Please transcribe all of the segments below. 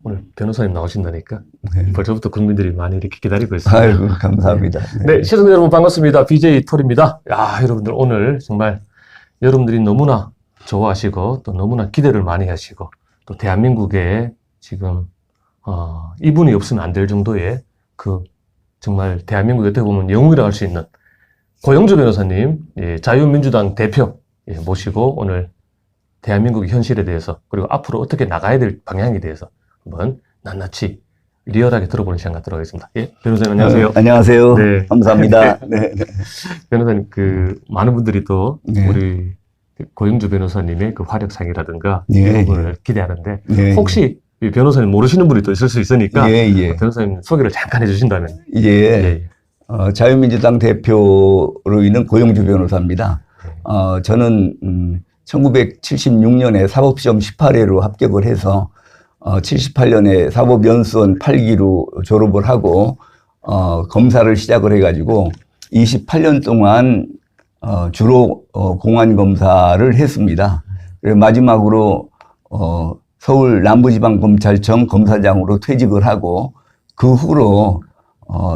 오늘 변호사님 나오신다니까 네. 벌써부터 국민들이 많이 이렇게 기다리고 있습니다. 아이고, 감사합니다. 네, 시청자 여러분 반갑습니다. BJ 톨입니다. 야, 여러분들 오늘 정말 여러분들이 너무나 좋아하시고 또 너무나 기대를 많이 하시고 또 대한민국에 지금 이분이 없으면 안 될 정도의 그 정말 대한민국에 어떻게 보면 영웅이라고 할 수 있는 고영주 변호사님, 예, 자유민주당 대표 모시고 오늘 대한민국의 현실에 대해서 그리고 앞으로 어떻게 나가야 될 방향에 대해서 한번 낱낱이 리얼하게 들어보는 시간 갖도록 하겠습니다. 예, 변호사님 안녕하세요. 안녕하세요. 네. 감사합니다. 네. 변호사님, 많은 분들이 또 네. 우리 고영주 변호사님의 그 활약상이라든가 예, 이런 부분을 기대하는데 예, 혹시 이 변호사님 모르시는 분이 또 있을 수 있으니까 예. 변호사님 소개를 잠깐 해주신다면. 예. 자유민주당 대표로 있는 고영주 변호사입니다. 저는 1976년에 사법시험 18회로 합격을 해서 78년에 사법연수원 8기로 졸업을 하고 검사를 시작을 해가지고 28년 동안 주로 공안검사를 했습니다. 그리고 마지막으로 서울 남부지방검찰청 검사장으로 퇴직을 하고 그 후로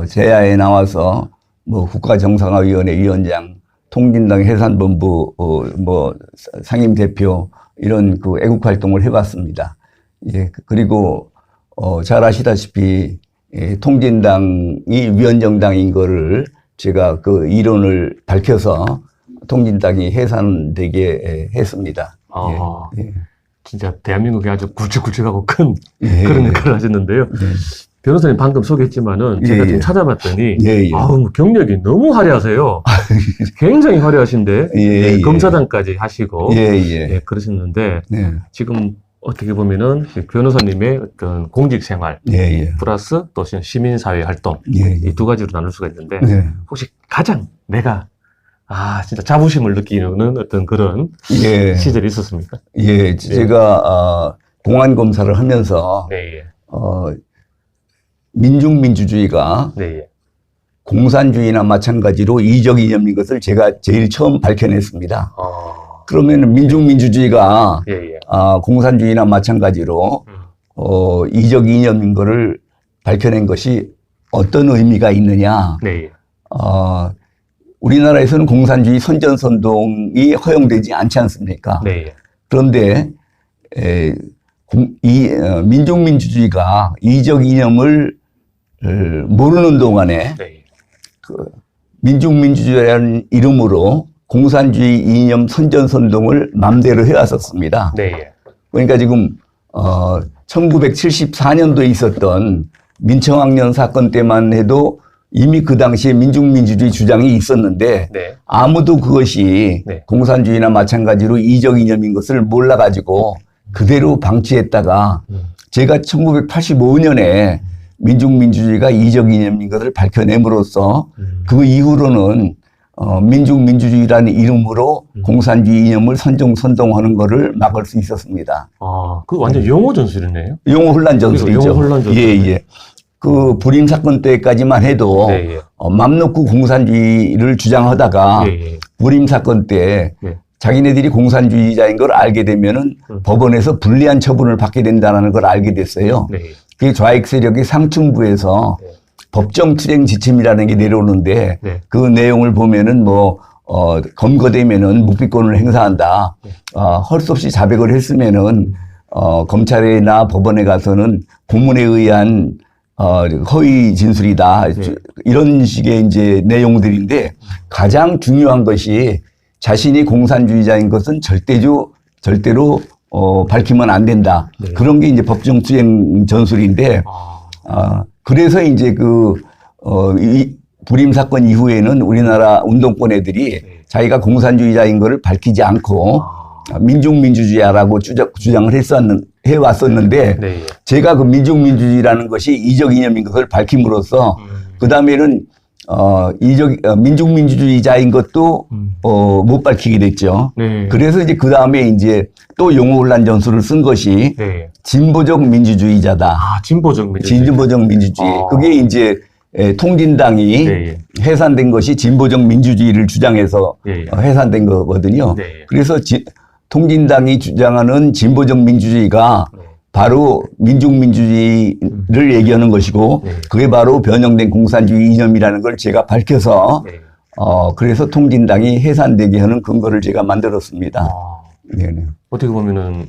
제야에 나와서 뭐 국가정상화위원회 위원장, 통진당 해산본부 상임대표 이런 그 애국 활동을 해봤습니다. 예, 그리고 잘 아시다시피 통진당이 위원정당인 거를 제가 그 이론을 밝혀서 통진당이 해산되게 했습니다. 예. 진짜 대한민국에 아주 굵직굵직하고 큰 예. 그런 역할을 하셨는데요. 변호사님 방금 소개했지만은 제가 좀 찾아봤더니 아우 경력이 너무 화려하세요. 굉장히 화려하신데 검사장까지 하시고 예, 그러셨는데 지금 어떻게 보면은 변호사님의 어떤 공직 생활 플러스 또 시민사회 활동 이 두 가지로 나눌 수가 있는데 혹시 가장 내가 진짜 자부심을 느끼는 어떤 그런 시절이 있었습니까? 예, 제가 공안검사를 하면서 민중민주주의가 공산주의나 마찬가지로 이적 이념인 것을 제가 제일 처음 밝혀냈습니다. 그러면 민중민주주의가 공산주의나 마찬가지로 이적 이념인 것을 밝혀낸 것이 어떤 의미가 있느냐. 우리나라에서는 공산주의 선전선동이 허용되지 않지 않습니까? 그런데 민중민주주의가 이적 이념을 모르는 동안에 그 민중민주주의라는 이름으로 공산주의 이념 선전선동을 맘대로 해왔었습니다. 그러니까 지금 1974년도에 있었던 민청학년 사건 때만 해도 이미 그 당시에 민중민주주의 주장이 있었는데 아무도 그것이 공산주의나 마찬가지로 이적 이념인 것을 몰라가지고 그대로 방치했다가 제가 1985년에 민중민주주의가 이적 이념인 것을 밝혀냄으로써 그 이후로는 민중민주주의라는 이름으로 공산주의 이념을 선동하는 것을 막을 수 있었습니다. 그 완전 용어 전술이네요. 용어 혼란 전술이죠. 용어 혼란 전술. 예. 그 불임 사건 때까지만 해도 맘 놓고 공산주의를 주장하다가 불임 사건 때 자기네들이 공산주의자인 걸 알게 되면은 법원에서 불리한 처분을 받게 된다는 걸 알게 됐어요. 그 좌익 세력이 상층부에서 법정 투쟁 지침이라는 게 내려오는데 그 내용을 보면은 검거되면은 묵비권을 행사한다. 할 수 없이 자백을 했으면은 검찰이나 법원에 가서는 고문에 의한 허위 진술이다. 이런 식의 이제 내용들인데 가장 중요한 것이 자신이 공산주의자인 것은 절대로 밝히면 안 된다. 그런 게 이제 법정 투쟁 전술인데 그래서 이제 이 불임 사건 이후에는 우리나라 운동권 애들이 자기가 공산주의자인 것을 밝히지 않고 민중민주주의라고 주장을 해왔었는데 제가 그 민중민주주의라는 것이 이적 이념인 것을 밝힘으로써 그 다음에는 민중민주주의자인 것도 못 밝히게 됐죠. 그래서 이제 그 다음에 이제 또 용어 혼란 전술을 쓴 것이 진보적 민주주의자다. 진보적 민주주의. 그게 이제 통진당이 해산된 것이 진보적 민주주의를 주장해서 해산된 거거든요. 그래서 통진당이 주장하는 진보적 민주주의가 바로 민중민주주의를 얘기하는 것이고 네. 그게 바로 변형된 공산주의 이념이라는 걸 제가 밝혀서 네. 그래서 통진당이 해산되게 하는 근거를 제가 만들었습니다. 아, 네네. 어떻게 보면은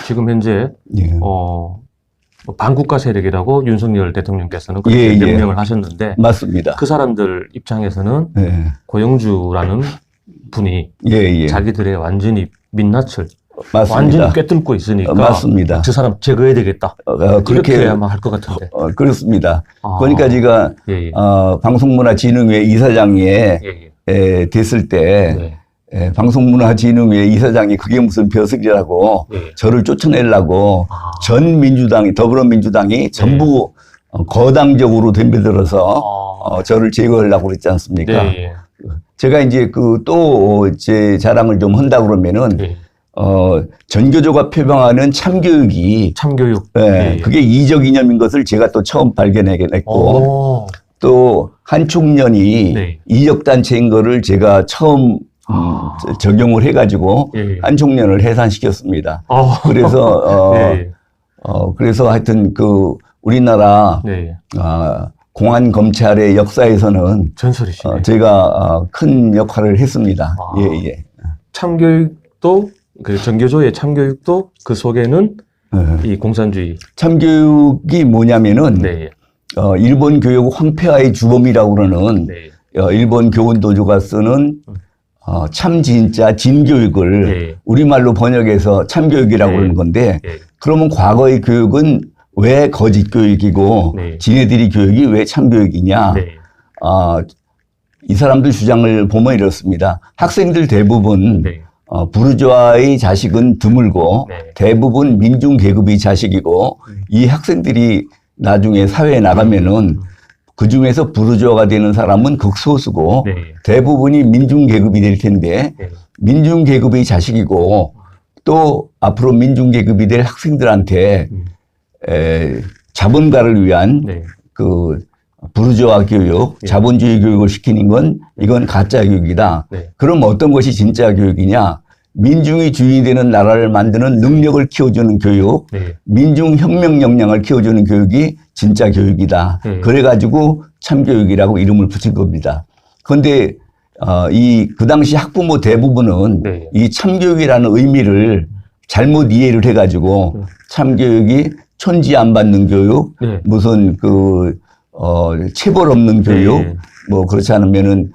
지금 현재 예. 뭐 반국가 세력이라고 윤석열 대통령께서는 그렇게 예, 예. 명령을 하셨는데 맞습니다. 그 사람들 입장에서는 예. 고영주라는 분이 예, 예. 자기들의 완전히 민낯을 맞습니다. 완전히 꿰뚫고 있으니까 맞습니다. 저 사람 제거해야 되겠다. 그렇게 이렇게 아마 할 것 같은데. 그렇습니다. 아. 그러니까 제가 예, 예. 방송문화진흥회 이사장에 예, 됐을 때 네. 방송문화진흥회 이사장이 그게 무슨 벼슬이라고 예. 저를 쫓아내려고 아. 전 민주당이 더불어민주당이 전부 거당적으로 덤벼들어서 저를 제거하려고 그랬지 않습니까? 네, 예. 제가 이제 또 제 자랑을 좀 한다 그러면은 예. 전교조가 표방하는 참교육이 참교육. 그게 이적 이념인 것을 제가 또 처음 발견해냈고 또 한총련이 네. 이적 단체인 거를 제가 처음 적용을 해가지고 예. 한총련을 해산시켰습니다. 그래서 그래서 하여튼 우리나라 네. 공안 검찰의 역사에서는 전설이시네. 제가 큰 역할을 했습니다. 아. 예, 예. 참교육도 그 전교조의 참교육도 그 속에는 이 공산주의. 참교육이 뭐냐면은 네. 일본 교육 황폐화의 주범이라고 그러는 네. 일본 교원도조가 쓰는 참 진짜 진교육을 네. 우리말로 번역해서 참교육이라고 네. 그러는 건데 네. 그러면 과거의 교육은 왜 거짓 교육이고 네. 지네들이 교육이 왜 참교육이냐. 네. 이 사람들 주장을 보면 이렇습니다. 학생들 대부분 네. 부르주아의 자식은 드물고 네. 대부분 민중계급의 자식이고 이 학생들이 나중에 사회에 나가면은 그 중에서 부르주아가 되는 사람은 극소수고 네. 대부분이 민중계급이 될 텐데 네. 민중계급의 자식이고 또 앞으로 민중계급이 될 학생들한테 자본가를 위한 네. 부르주아 교육, 예. 자본주의 교육을 시키는 건 이건 가짜 교육이다. 네. 그럼 어떤 것이 진짜 교육이냐? 민중이 주인이 되는 나라를 만드는 능력을 키워주는 교육, 네. 민중혁명 역량을 키워주는 교육이 진짜 교육이다. 그래가지고 참교육이라고 이름을 붙인 겁니다. 그런데 그 당시 학부모 대부분은 네. 이 참교육이라는 의미를 잘못 이해를 해가지고 참교육이 촌지 안 받는 교육, 네. 무슨 체벌 없는 교육, 네. 뭐 그렇지 않으면은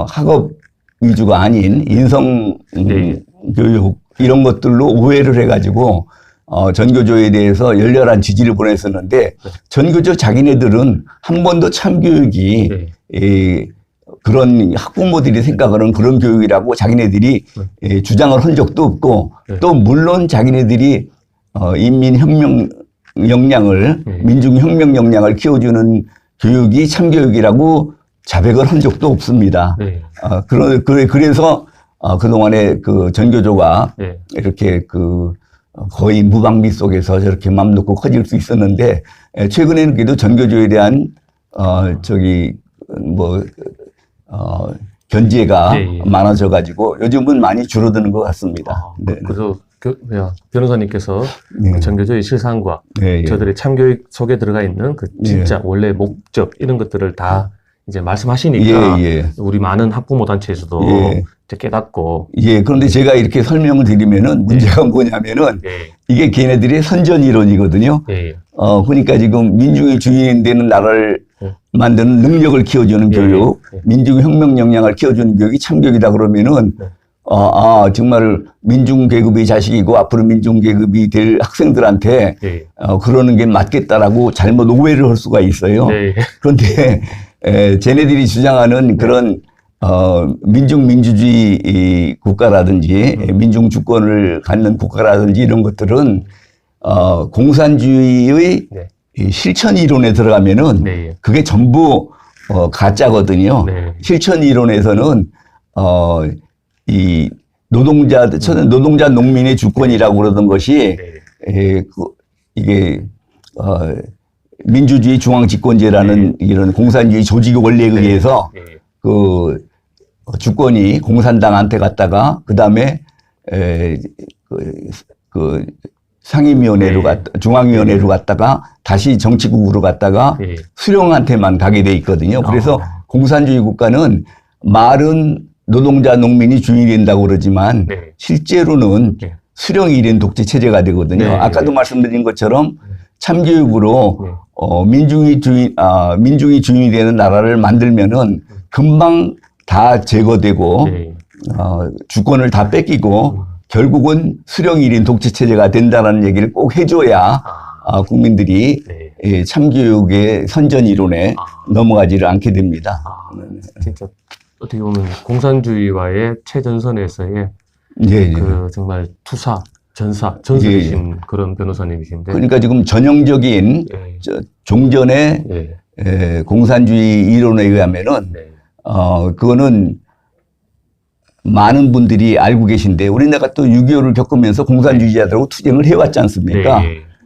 학업 위주가 아닌 인성 네. 교육 이런 것들로 오해를 해가지고 전교조에 대해서 열렬한 지지를 보냈었는데 전교조 자기네들은 한 번도 참교육이 그런 학부모들이 생각하는 그런 교육이라고 자기네들이 주장을 한 적도 없고 또 물론 자기네들이 인민혁명 역량을 민중혁명 역량을 키워주는 교육이 참교육이라고 자백을 한 적도 없습니다. 네. 그래서 그동안에 전교조가 이렇게 거의 무방비 속에서 저렇게 맘 놓고 커질 수 있었는데 최근에는 그래도 전교조에 대한 견제가 많아져 가지고 요즘은 많이 줄어드는 것 같습니다. 네. 그래서 변호사님께서 네. 전교조의 실상과 네, 저들의 참교육 속에 들어가 있는 그 진짜 원래 목적 이런 것들을 다 이제 말씀하시니까 우리 많은 학부모 단체에서도 이제 깨닫고. 그런데 제가 이렇게 설명을 드리면은 문제가 뭐냐면은 이게 걔네들의 선전 이론이거든요. 그러니까 지금 민중의 주인이 되는 나라를 만드는 능력을 키워주는 교육, 민중혁명 역량을 키워주는 교육이 참교육이다 그러면은 정말 민중계급의 자식이고 앞으로 민중계급이 될 학생들한테 그러는 게 맞겠다라고 잘못 오해를 할 수가 있어요. 그런데 쟤네들이 주장하는 그런 민중민주주의 국가라든지 민중주권을 갖는 국가라든지 이런 것들은 공산주의의 실천 이론에 들어가면은 그게 전부 가짜거든요. 실천 이론에서는 이 노동자 농민의 주권이라고 그러던 것이 이게 민주주의 중앙집권제라는 이런 공산주의 조직 원리에 의해서 주권이 공산당한테 갔다가 그다음에 상임위원회로 중앙위원회로 갔다가 다시 정치국으로 갔다가 수령한테만 가게 돼 있거든요. 그래서 공산주의 국가는 말은 노동자, 농민이 주인이 된다고 그러지만 실제로는 수령이 이런 독재 체제가 되거든요. 아까도 말씀드린 것처럼 참교육으로 민중이 주인이 되는 나라를 만들면은 금방 다 제거되고 주권을 다 뺏기고 결국은 수령 1인 독재 체제가 된다는 얘기를 꼭 해줘야 국민들이 참교육의 선전 이론에 넘어가지를 않게 됩니다. 진짜 어떻게 보면 공산주의와의 최전선에서의 그 정말 투사, 전설이신 그런 변호사님이신데. 그러니까 지금 전형적인 종전의 공산주의 이론에 의하면은 그거는 많은 분들이 알고 계신데 우리나라가 또 6.25를 겪으면서 공산주의자들하고 투쟁을 해왔지 않습니까?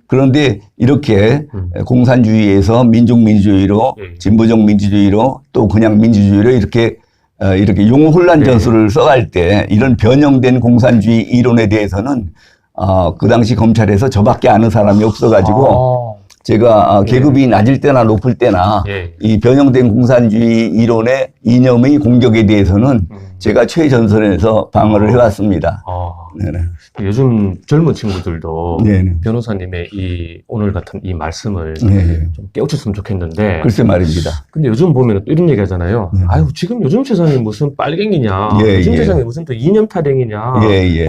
그런데 이렇게 공산주의에서 민족민주주의로 진보적 민주주의로 또 그냥 민주주의로 이렇게 용어 혼란 전술을 써갈 때 이런 변형된 공산주의 이론에 대해서는 그 당시 검찰에서 저밖에 아는 사람이 없어가지고 제가 계급이 낮을 때나 높을 때나 이 변형된 공산주의 이론의 이념의 공격에 대해서는 제가 최전선에서 방어를 해왔습니다. 요즘 젊은 친구들도 변호사님의 오늘 같은 이 말씀을 좀 깨우쳤으면 좋겠는데. 글쎄 말입니다. 근데 요즘 보면 또 이런 얘기 하잖아요. 아유, 지금 요즘 세상에 무슨 빨갱이냐. 요즘 세상에 무슨 또 이념 타령이냐.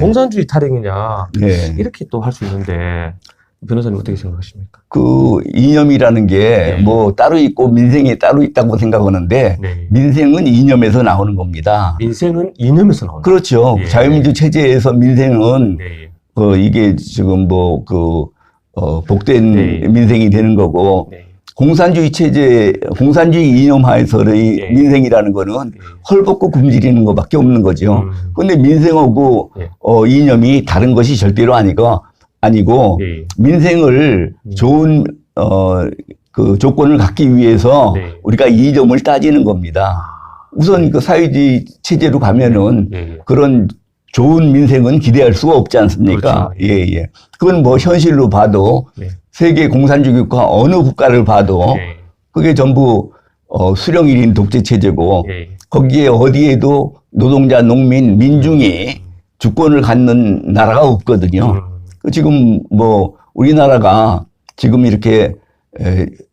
공산주의 타령이냐. 이렇게 또 할 수 있는데. 변호사님 어떻게 생각하십니까? 그 이념이라는 게 뭐 따로 있고 민생이 따로 있다고 생각하는데 민생은 이념에서 나오는 겁니다. 민생은 이념에서 나오는 그렇죠. 자유민주 체제에서 민생은 이게 지금 복된 민생이 되는 거고 공산주의 체제, 공산주의 이념하에서의 민생이라는 거는 헐벗고 굶주리는 것밖에 없는 거죠. 그런데 민생하고 이념이 다른 것이 절대로 아니고 민생을 좋은 그 조건을 갖기 위해서 우리가 이점을 따지는 겁니다. 우선 그 사회주의 체제로 가면은 그런 좋은 민생은 기대할 수가 없지 않습니까? 그렇죠. 그건 뭐 현실로 봐도 세계 공산주의 국가 어느 국가를 봐도 그게 전부 수령 1인 독재 체제고 거기에 어디에도 노동자, 농민, 민중이 주권을 갖는 나라가 없거든요. 지금 뭐 우리나라가 지금 이렇게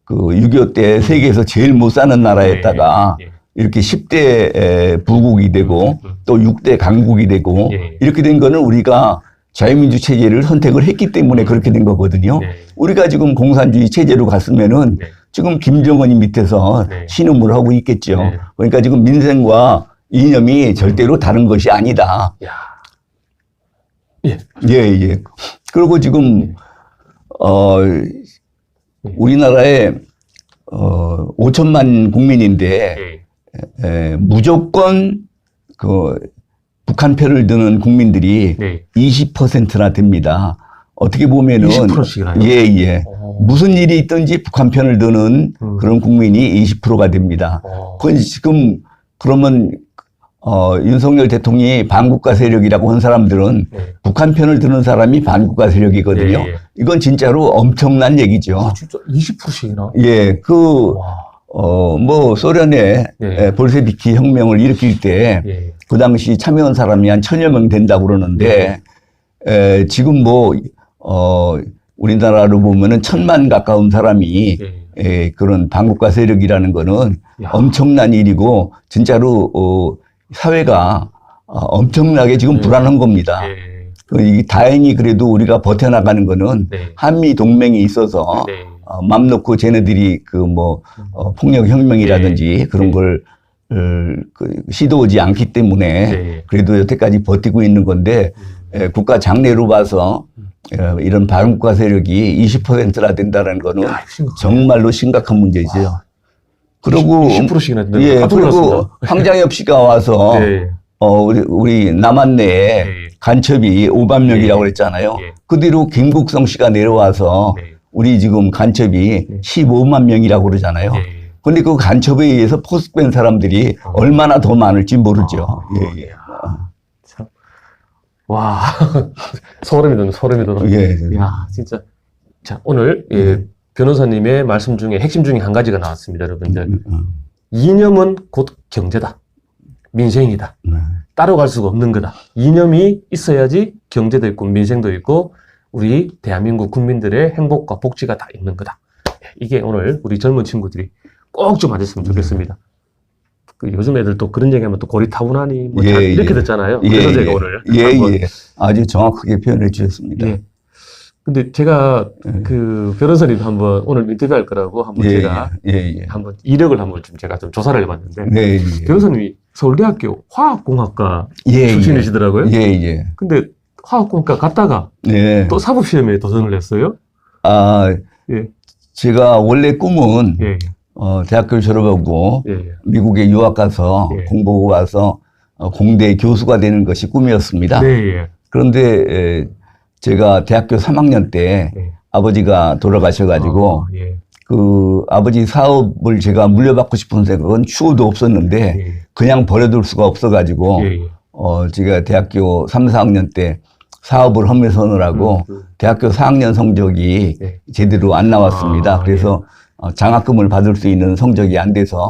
그 6.25 때 세계에서 제일 못 사는 나라에다가 이렇게 10대 부국이 되고 또 6대 강국이 되고 이렇게 된 거는 우리가 자유민주 체제를 선택을 했기 때문에 그렇게 된 거거든요. 우리가 지금 공산주의 체제로 갔으면은 지금 김정은이 밑에서 신음을 하고 있겠죠. 그러니까 지금 민생과 이념이 절대로 다른 것이 아니다. 그리고 지금, 우리나라에, 5천만 국민인데, 무조건 북한 편을 드는 국민들이 20%나 됩니다. 어떻게 보면은. 20%씩이나요? 무슨 일이 있든지 북한 편을 드는 그런 국민이 20%가 됩니다. 그건 지금, 그러면, 윤석열 대통령이 반국가 세력이라고 한 사람들은 북한 편을 드는 사람이 반국가 세력이거든요. 이건 진짜로 엄청난 얘기죠. 진짜 20%씩이나? 뭐, 소련의 볼셰비키 혁명을 일으킬 때, 그 당시 참여한 사람이 한 1000여 명 된다고 그러는데, 지금 뭐, 우리나라로 보면은 1000만 가까운 사람이 그런 반국가 세력이라는 거는 엄청난 일이고, 진짜로, 사회가 엄청나게 지금 불안한 겁니다. 다행히 그래도 우리가 버텨나가는 거는 한미 동맹이 있어서 맘 놓고 쟤네들이 폭력혁명이라든지 그런 걸 시도하지 않기 때문에 그래도 여태까지 버티고 있는 건데 국가 장래로 봐서 이런 반국가 세력이 20%나 된다는 거는 정말로 심각한 문제죠. 그리고 20%씩이나 그리고 황장엽 씨가 와서 우리 남한 내에 간첩이 5만 명이라고 그랬잖아요. 그 뒤로 김국성 씨가 내려와서 우리 지금 간첩이 15만 명이라고 그러잖아요. 그런데 그 간첩에 의해서 포섭된 사람들이 얼마나 더 많을지 모르죠. 참 와, 소름이 돋네, 소름이 돋아. 예. 야, 진짜. 자, 오늘, 예, 변호사님의 말씀 중에 핵심 중에 한 가지가 나왔습니다, 여러분들. 이념은 곧 경제다. 민생이다. 따로 갈 수가 없는 거다. 이념이 있어야지 경제도 있고 민생도 있고 우리 대한민국 국민들의 행복과 복지가 다 있는 거다. 이게 오늘 우리 젊은 친구들이 꼭 좀 알았으면 좋겠습니다. 그 요즘 애들 또 그런 얘기하면 또 고리타분하니 뭐 이렇게 듣잖아요. 그래서 제가 오늘 한번 아주 정확하게 표현해 주셨습니다. 예. 근데 제가 그 변호사님 한번 오늘 인터뷰할 거라고 한번 제가 한번 이력을 한번 좀 제가 좀 조사를 해봤는데 변호사님이 서울대학교 화학공학과 출신이시더라고요. 근데 화학공학과 갔다가 또 사법시험에 도전을 했어요. 제가 원래 꿈은 대학교를 졸업하고 미국에 유학 가서 공부하고 와서 공대 교수가 되는 것이 꿈이었습니다. 그런데 제가 대학교 3학년 때 아버지가 돌아가셔가지고 그 아버지 사업을 제가 물려받고 싶은 생각은 추호도 없었는데 그냥 버려둘 수가 없어가지고 제가 대학교 3, 4학년 때 사업을 험해서느라고 대학교 4학년 성적이 제대로 안 나왔습니다. 그래서 장학금을 받을 수 있는 성적이 안 돼서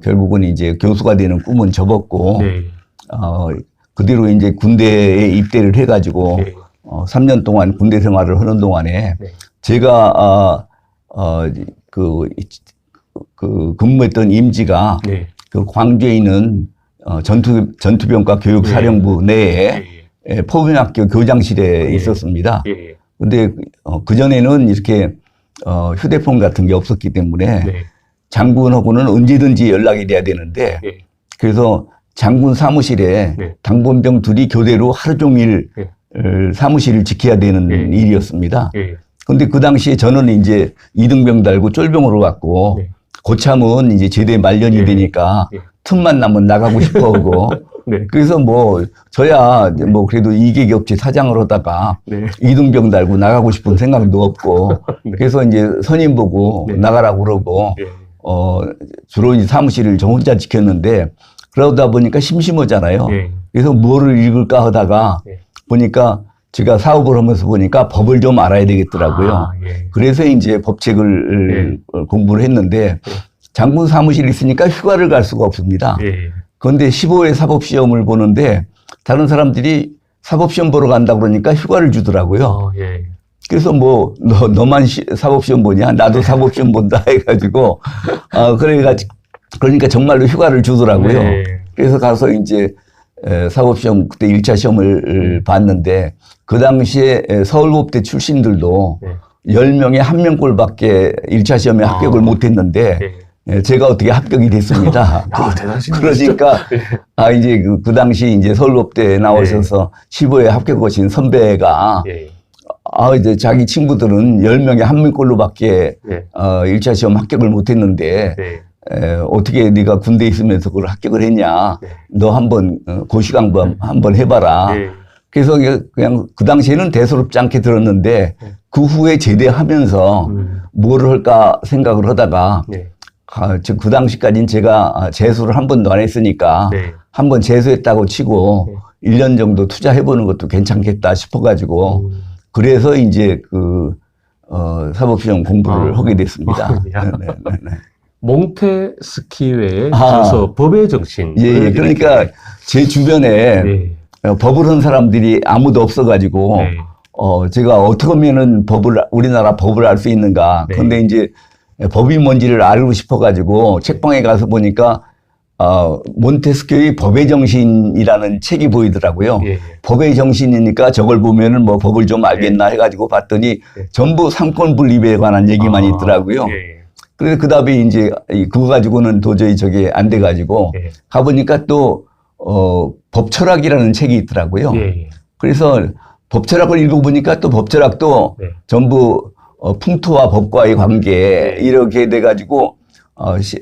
결국은 이제 교수가 되는 꿈은 접었고 그대로 이제 군대에 입대를 해가지고 3년 동안 군대 생활을 하는 동안에 제가 근무했던 임지가 그 광주에 있는 전투병과 교육사령부 내에 포병학교 교장실에 있었습니다. 근데 그전에는 이렇게 휴대폰 같은 게 없었기 때문에 장군하고는 언제든지 연락이 돼야 되는데 그래서 장군 사무실에 당번병 둘이 교대로 하루 종일 사무실을 지켜야 되는 일이었습니다. 근데 그 당시에 저는 이제 이등병 달고 쫄병으로 갔고 고참은 이제 제대 말년이 되니까 틈만 나면 나가고 싶어 하고 그래서 뭐 저야 뭐 그래도 이계기업체 사장을 하다가 이등병 달고 나가고 싶은 생각도 없고 그래서 이제 선임 보고 나가라고 그러고 주로 이제 사무실을 저 혼자 지켰는데 그러다 보니까 심심하잖아요. 그래서 뭐를 읽을까 하다가 보니까 제가 사업을 하면서 보니까 법을 좀 알아야 되겠더라고요. 그래서 이제 법책을 공부를 했는데 장군 사무실에 있으니까 휴가를 갈 수가 없습니다. 그런데 15회 사법시험을 보는데 다른 사람들이 사법시험 보러 간다 그러니까 휴가를 주더라고요. 그래서 뭐 너만 사법시험 보냐? 나도 사법시험 본다 해가지고 그러니까 정말로 휴가를 주더라고요. 그래서 가서 이제 사법시험 그때 1차 시험을 봤는데 그 당시에 서울법대 출신들도 10명에 1명꼴밖에 1차 시험에 합격을 못했는데 제가 어떻게 합격이 됐습니다. 그러니까 이제 그 당시 이제 서울법대에 나오셔서 15회 합격하신 선배가 이제 자기 친구들은 10명에 1명꼴로밖에 1차 시험 합격을 못했는데 어떻게 네가 군대에 있으면서 그걸 합격을 했냐. 너 한번 고시강부 한번 해봐라. 그래서 그냥 그 당시에는 대수롭지 않게 들었는데 그 후에 제대하면서 뭐를 할까 생각을 하다가 그 당시까지는 제가 재수를 한 번도 안 했으니까 한 번 재수했다고 치고 1년 정도 투자해보는 것도 괜찮겠다 싶어가지고 그래서 이제 사법시험 공부를 하게 됐습니다. 몽테스키웨의 저서 법의 정신. 그러니까 제 주변에 법을 한 사람들이 아무도 없어가지고 제가 어떻게 하면은 우리나라 법을 알 수 있는가. 그런데 이제 법이 뭔지를 알고 싶어가지고 책방에 가서 보니까 몬테스키의 법의 정신이라는 책이 보이더라고요. 법의 정신이니까 저걸 보면은 뭐 법을 좀 알겠나 해가지고 봤더니 전부 삼권 분립에 관한 얘기만 있더라고요. 그래서 그 다음에 이제 그거 가지고는 도저히 저게 안 돼가지고 가보니까 또 법철학이라는 책이 있더라고요. 그래서 법철학을 읽어보니까 또 법철학도 전부 풍토와 법과의 관계 이렇게 돼가지고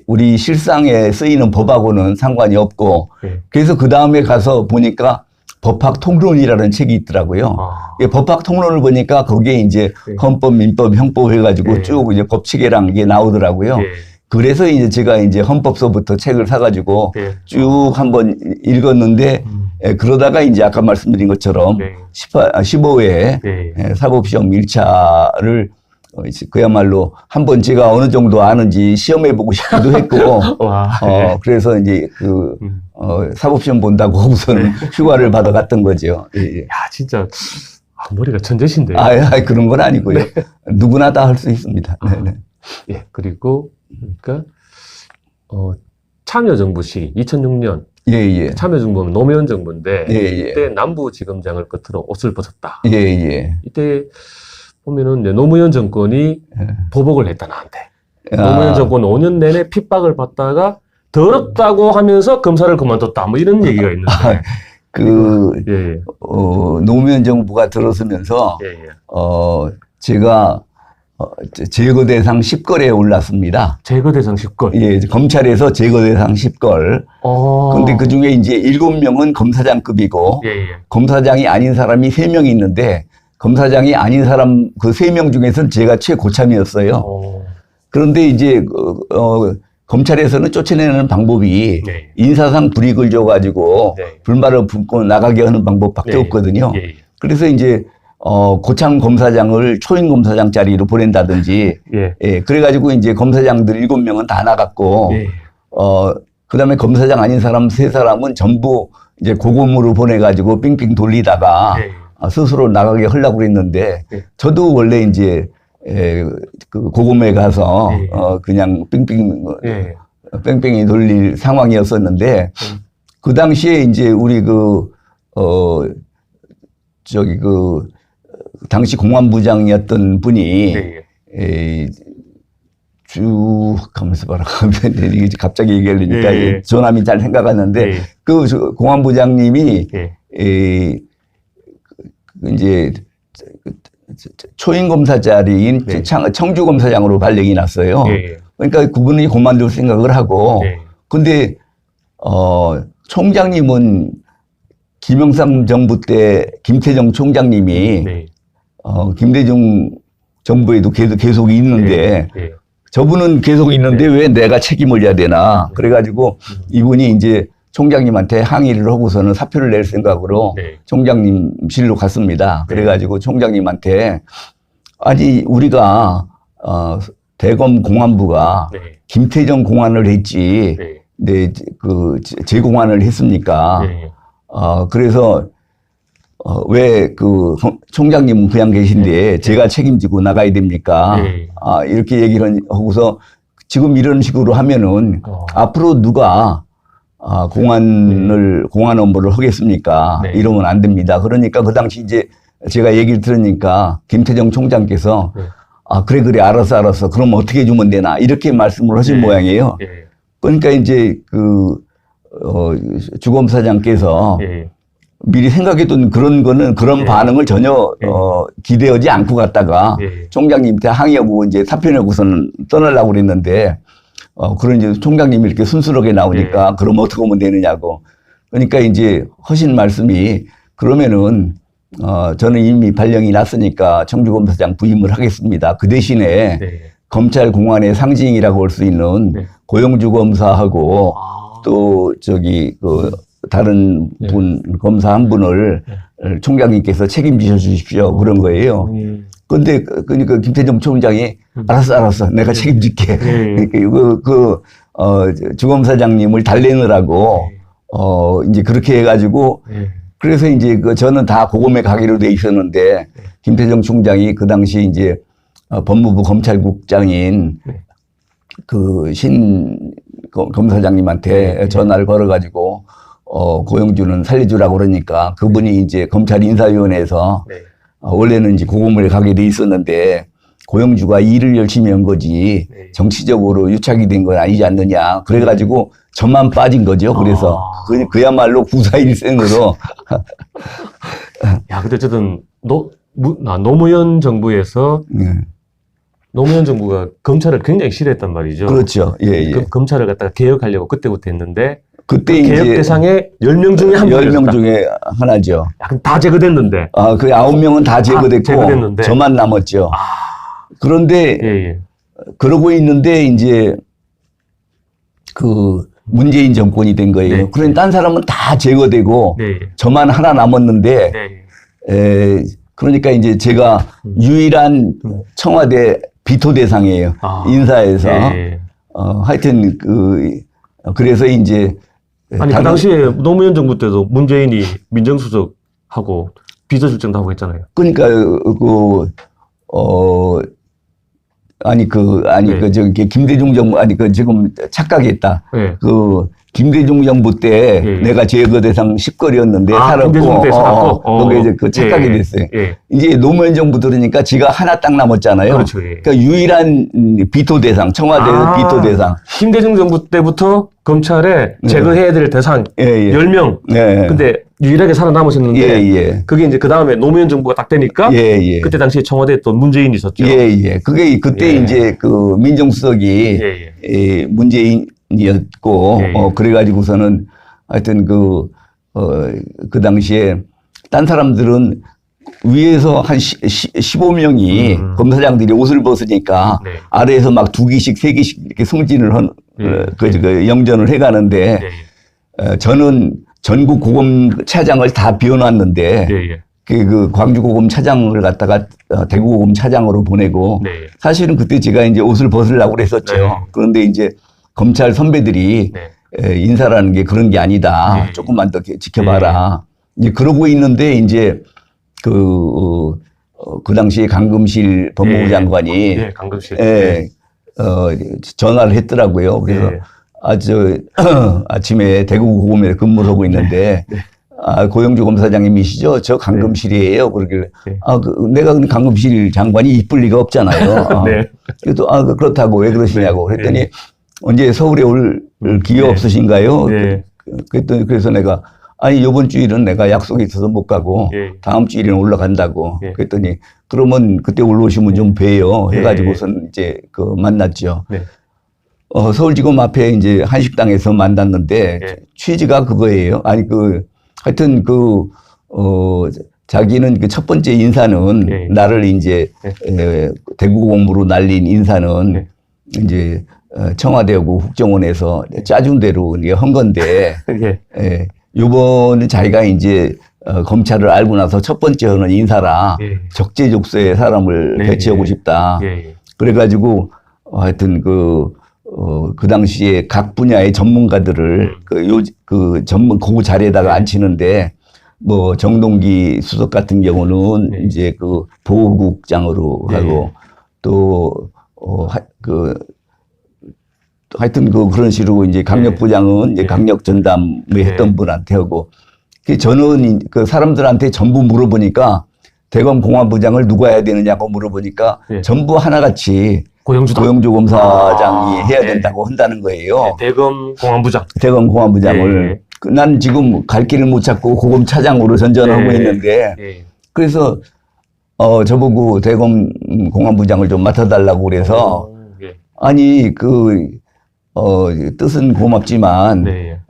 우리 실상에 쓰이는 법하고는 상관이 없고 그래서 그 다음에 가서 보니까 법학 통론이라는 책이 있더라고요. 법학 통론을 보니까 거기에 이제 헌법, 민법, 형법 해가지고 쭉 이제 법칙이랑 이게 나오더라고요. 그래서 이제 제가 이제 헌법서부터 책을 사가지고 쭉 한번 읽었는데 그러다가 이제 아까 말씀드린 것처럼 네. 15회 네. 사법시험 1차를 그야말로 한번 제가 어느 정도 아는지 시험해보고 싶기도 했고, 와, 그래서 이제 사법시험 본다고 하고서는 휴가를 받아갔던 거죠. 예. 야, 진짜, 머리가 천재신데요. 그런 건 아니고요. 누구나 다 할 수 있습니다. 네네. 예, 그리고, 그러니까, 참여정부 시 2006년. 예. 참여정부는 노무현 정부인데, 예. 이때 남부지검장을 끝으로 옷을 벗었다. 예. 이때 보면은 이제 노무현 정권이 보복을 했다, 나한테. 노무현 정권 5년 내내 핍박을 받다가 더럽다고 하면서 검사를 그만뒀다. 뭐 이런 얘기가 있는데. 노무현 정부가 들어서면서, 제가, 제거 대상 10걸에 올랐습니다. 제거 대상 10걸? 예, 검찰에서 제거 대상 10걸. 근데 그 중에 이제 7명은 검사장급이고, 검사장이 아닌 사람이 3명이 있는데, 검사장이 아닌 사람 그 3명 중에서는 제가 최고참이었어요. 그런데 이제, 검찰에서는 쫓아내는 방법이 인사상 불이익을 줘가지고 불만을 품고 나가게 하는 방법밖에 없거든요. 그래서 이제 고참 검사장을 초임 검사장 자리로 보낸다든지, 그래가지고 이제 검사장들 7명은 다 나갔고, 그 다음에 검사장 아닌 사람 3사람은 전부 이제 고검으로 보내가지고 삥삥 돌리다가 스스로 나가게 하려고 그랬는데, 저도 원래 이제 그 고검에 가서 그냥 뺑뺑이 돌릴 상황이었었는데 그 당시에 이제 우리 당시 공안부장이었던 분이 쭉 가면서 봐라. 이게 갑자기 얘기하려니까 전함이 잘 생각하는데 그 공안부장님이 이제 초임 검사 자리인 청주 검사장으로 발령이 났어요. 그러니까 그분이 그만둘 생각을 하고, 근데 총장님은 김영삼 정부 때 김태정 총장님이 김대중 정부에도 계속 있는데 저분은 계속 있는데 왜 내가 책임을 져야 되나? 그래가지고 이분이 이제 총장님한테 항의를 하고서는 사표를 낼 생각으로 총장님실로 갔습니다. 그래가지고 총장님한테 아니 우리가 대검 공안부가 김태정 공안을 했지 재공안을 했습니까? 그래서 왜 그 총장님은 그냥 계신데 제가 책임지고 나가야 됩니까? 이렇게 얘기를 하고서 지금 이런 식으로 하면은 앞으로 누가 공안 업무를 하겠습니까? 이러면 안 됩니다. 그러니까 그 당시 이제 제가 얘기를 들으니까 김태정 총장께서 그래 알았어 그럼 어떻게 해주면 되나 이렇게 말씀을 하신 모양이에요. 그러니까 이제 주검사장께서 미리 생각했던 그런 반응을 전혀 기대하지 않고 갔다가 총장님한테 항의하고 이제 사표 내고서는 떠나려고 그랬는데 그런 이제 총장님이 이렇게 순수하게 나오니까 그럼 어떻게 하면 되느냐고. 그러니까 이제 하신 말씀이 그러면은 저는 이미 발령이 났으니까 청주검사장 부임을 하겠습니다. 그 대신에 검찰 공안의 상징이라고 할 수 있는 고영주 검사하고 또 다른 분 검사 한 분을 총장님께서 책임지셔 주십시오. 그런 거예요. 근데 그러니까 김태정 총장이 알았어 내가 책임질게. 그러니까 주검사장님을 달래느라고 이제 그렇게 해가지고 그래서 이제 저는 다 고검에 가기로 돼 있었는데 김태정 총장이 그 당시 이제 법무부 검찰국장인 신 검사장님한테 전화를 걸어가지고 고영주는 살려주라고 그러니까 그분이 이제 검찰 인사위원회에서 원래는 이제 고검을 가게 돼 있었는데 고영주가 일을 열심히 한 거지 정치적으로 유착이 된 건 아니지 않느냐. 그래가지고 저만 빠진 거죠. 그래서 그야말로 구사일생으로. 야, 근데 어쨌든 노무현 정부에서 노무현 정부가 검찰을 굉장히 싫어했단 말이죠. 그렇죠. 검찰을 갖다가 개혁하려고 그때부터 했는데 그때 개혁 이제 대상에 10명 중에 한 명. 10명 중에 하나죠. 그럼 다 제거됐는데. 그 9명은 다 제거됐고 제거됐는데. 저만 남았죠. 그런데 그러고 있는데 이제 문재인 정권이 된 거예요. 네. 그러니 딴 사람은 다 제거되고 네. 저만 하나 남았는데 네. 그러니까 이제 제가 유일한 청와대 비토 대상이에요. 인사에서. 네. 하여튼 그래서 이제 아니 그 당시에 노무현 정부 때도 문재인이 민정수석하고 비서실장도 하고 있잖아요. 그러니까 네. 저기 김대중 정부 지금 착각했다. 네. 김대중 정부 때 예. 내가 제거 대상 10거리였는데 김대중 때 살았고. 거기에 이제 착각이 예. 됐어요. 예. 이제 노무현 정부 들으니까 지가 하나 딱 남았잖아요. 그렇죠. 예. 그러니까 유일한 비토 대상, 청와대의 비토 대상. 김대중 정부 때부터 검찰에 제거해야 될 대상 10명. 네. 근데 유일하게 살아남으셨는데 그게 이제 그 다음에 노무현 정부가 딱 되니까 그때 당시에 청와대에 또 문재인이 있었죠. 그게 그때 이제 그 민정수석이 문재인이었고 그래가지고서는 하여튼 그 당시에 딴 사람들은 위에서 한 15명이 검사장들이 옷을 벗으니까 아래에서 막 2기씩 3기씩 이렇게 승진을 영전을 해가는데 저는 전국 고검 차장을 다 비워놨는데 그 광주 고검 차장을 갖다가 대구 고검 차장으로 보내고 사실은 그때 제가 이제 옷을 벗으려고 그랬었죠. 그런데 이제 검찰 선배들이 인사라는 게 그런 게 아니다. 조금만 더 지켜봐라. 이제 그러고 있는데 이제 그 당시에 강금실 법무부 장관이 전화를 했더라고요. 그래서 아침에 대구 고검에 근무를 하고 있는데 고영주 검사장님이시죠? 저 강금실이에요. 그러길래 내가 강금실 장관이 이쁠 리가 없잖아요. 그래도 그렇다고 왜 그러시냐고 그랬더니 언제 서울에 올 기회 없으신가요? 그랬더니 그래서 내가 이번 주일은 내가 약속이 있어서 못 가고 다음 주일에는 올라간다고. 그랬더니 그러면 그때 올라오시면 좀 봬요. 해가지고선 이제 만났죠. 서울지검 앞에 이제 한식당에서 만났는데 취지가 그거예요. 하여튼 자기는 그 첫 번째 인사는 나를 이제 대구고검으로 날린 인사는 이제 청와대하고 국정원에서 짜준 대로 한 건데 요번에 자기가 이제 검찰을 알고 나서 첫 번째 하는 인사라 적재적소에 사람을 배치하고 싶다. 그래가지고 하여튼 그 당시에 각 분야의 전문가들을 전문 그 자리에다가 앉히는데 뭐 정동기 수석 같은 경우는 이제 그 보호국장으로 하고 또 하여튼 그런 식으로 이제 강력부장은 이제 강력 전담을 했던 분한테 하고 저는 그 사람들한테 전부 물어보니까 대검 공안부장을 누가 해야 되느냐고 물어보니까 전부 하나같이 고영주 검사장이 해야 된다고 한다는 거예요. 대검 공안부장. 대검 공안부장을. 난 지금 갈 길을 못 찾고 고검 차장으로 전전하고 있는데 그래서 저보고 대검 공안부장을 좀 맡아달라고 그래서 뜻은 고맙지만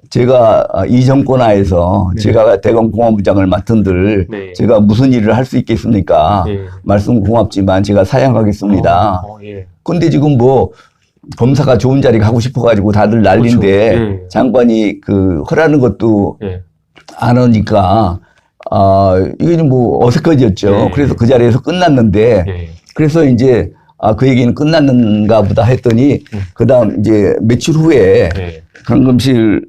제가 이 정권 하에서 제가 대검 공안부장을 맡은들 제가 무슨 일을 할 수 있겠습니까? 말씀 고맙지만 제가 사양하겠습니다. 근데 지금 뭐 검사가 좋은 자리 가고 싶어가지고 다들 난리인데 장관이 허라는 것도 안 하니까 이게 뭐 어색해졌죠. 그래서 그 자리에서 끝났는데 그래서 이제 그 얘기는 끝났는가 보다 했더니 그다음 이제 며칠 후에 강금실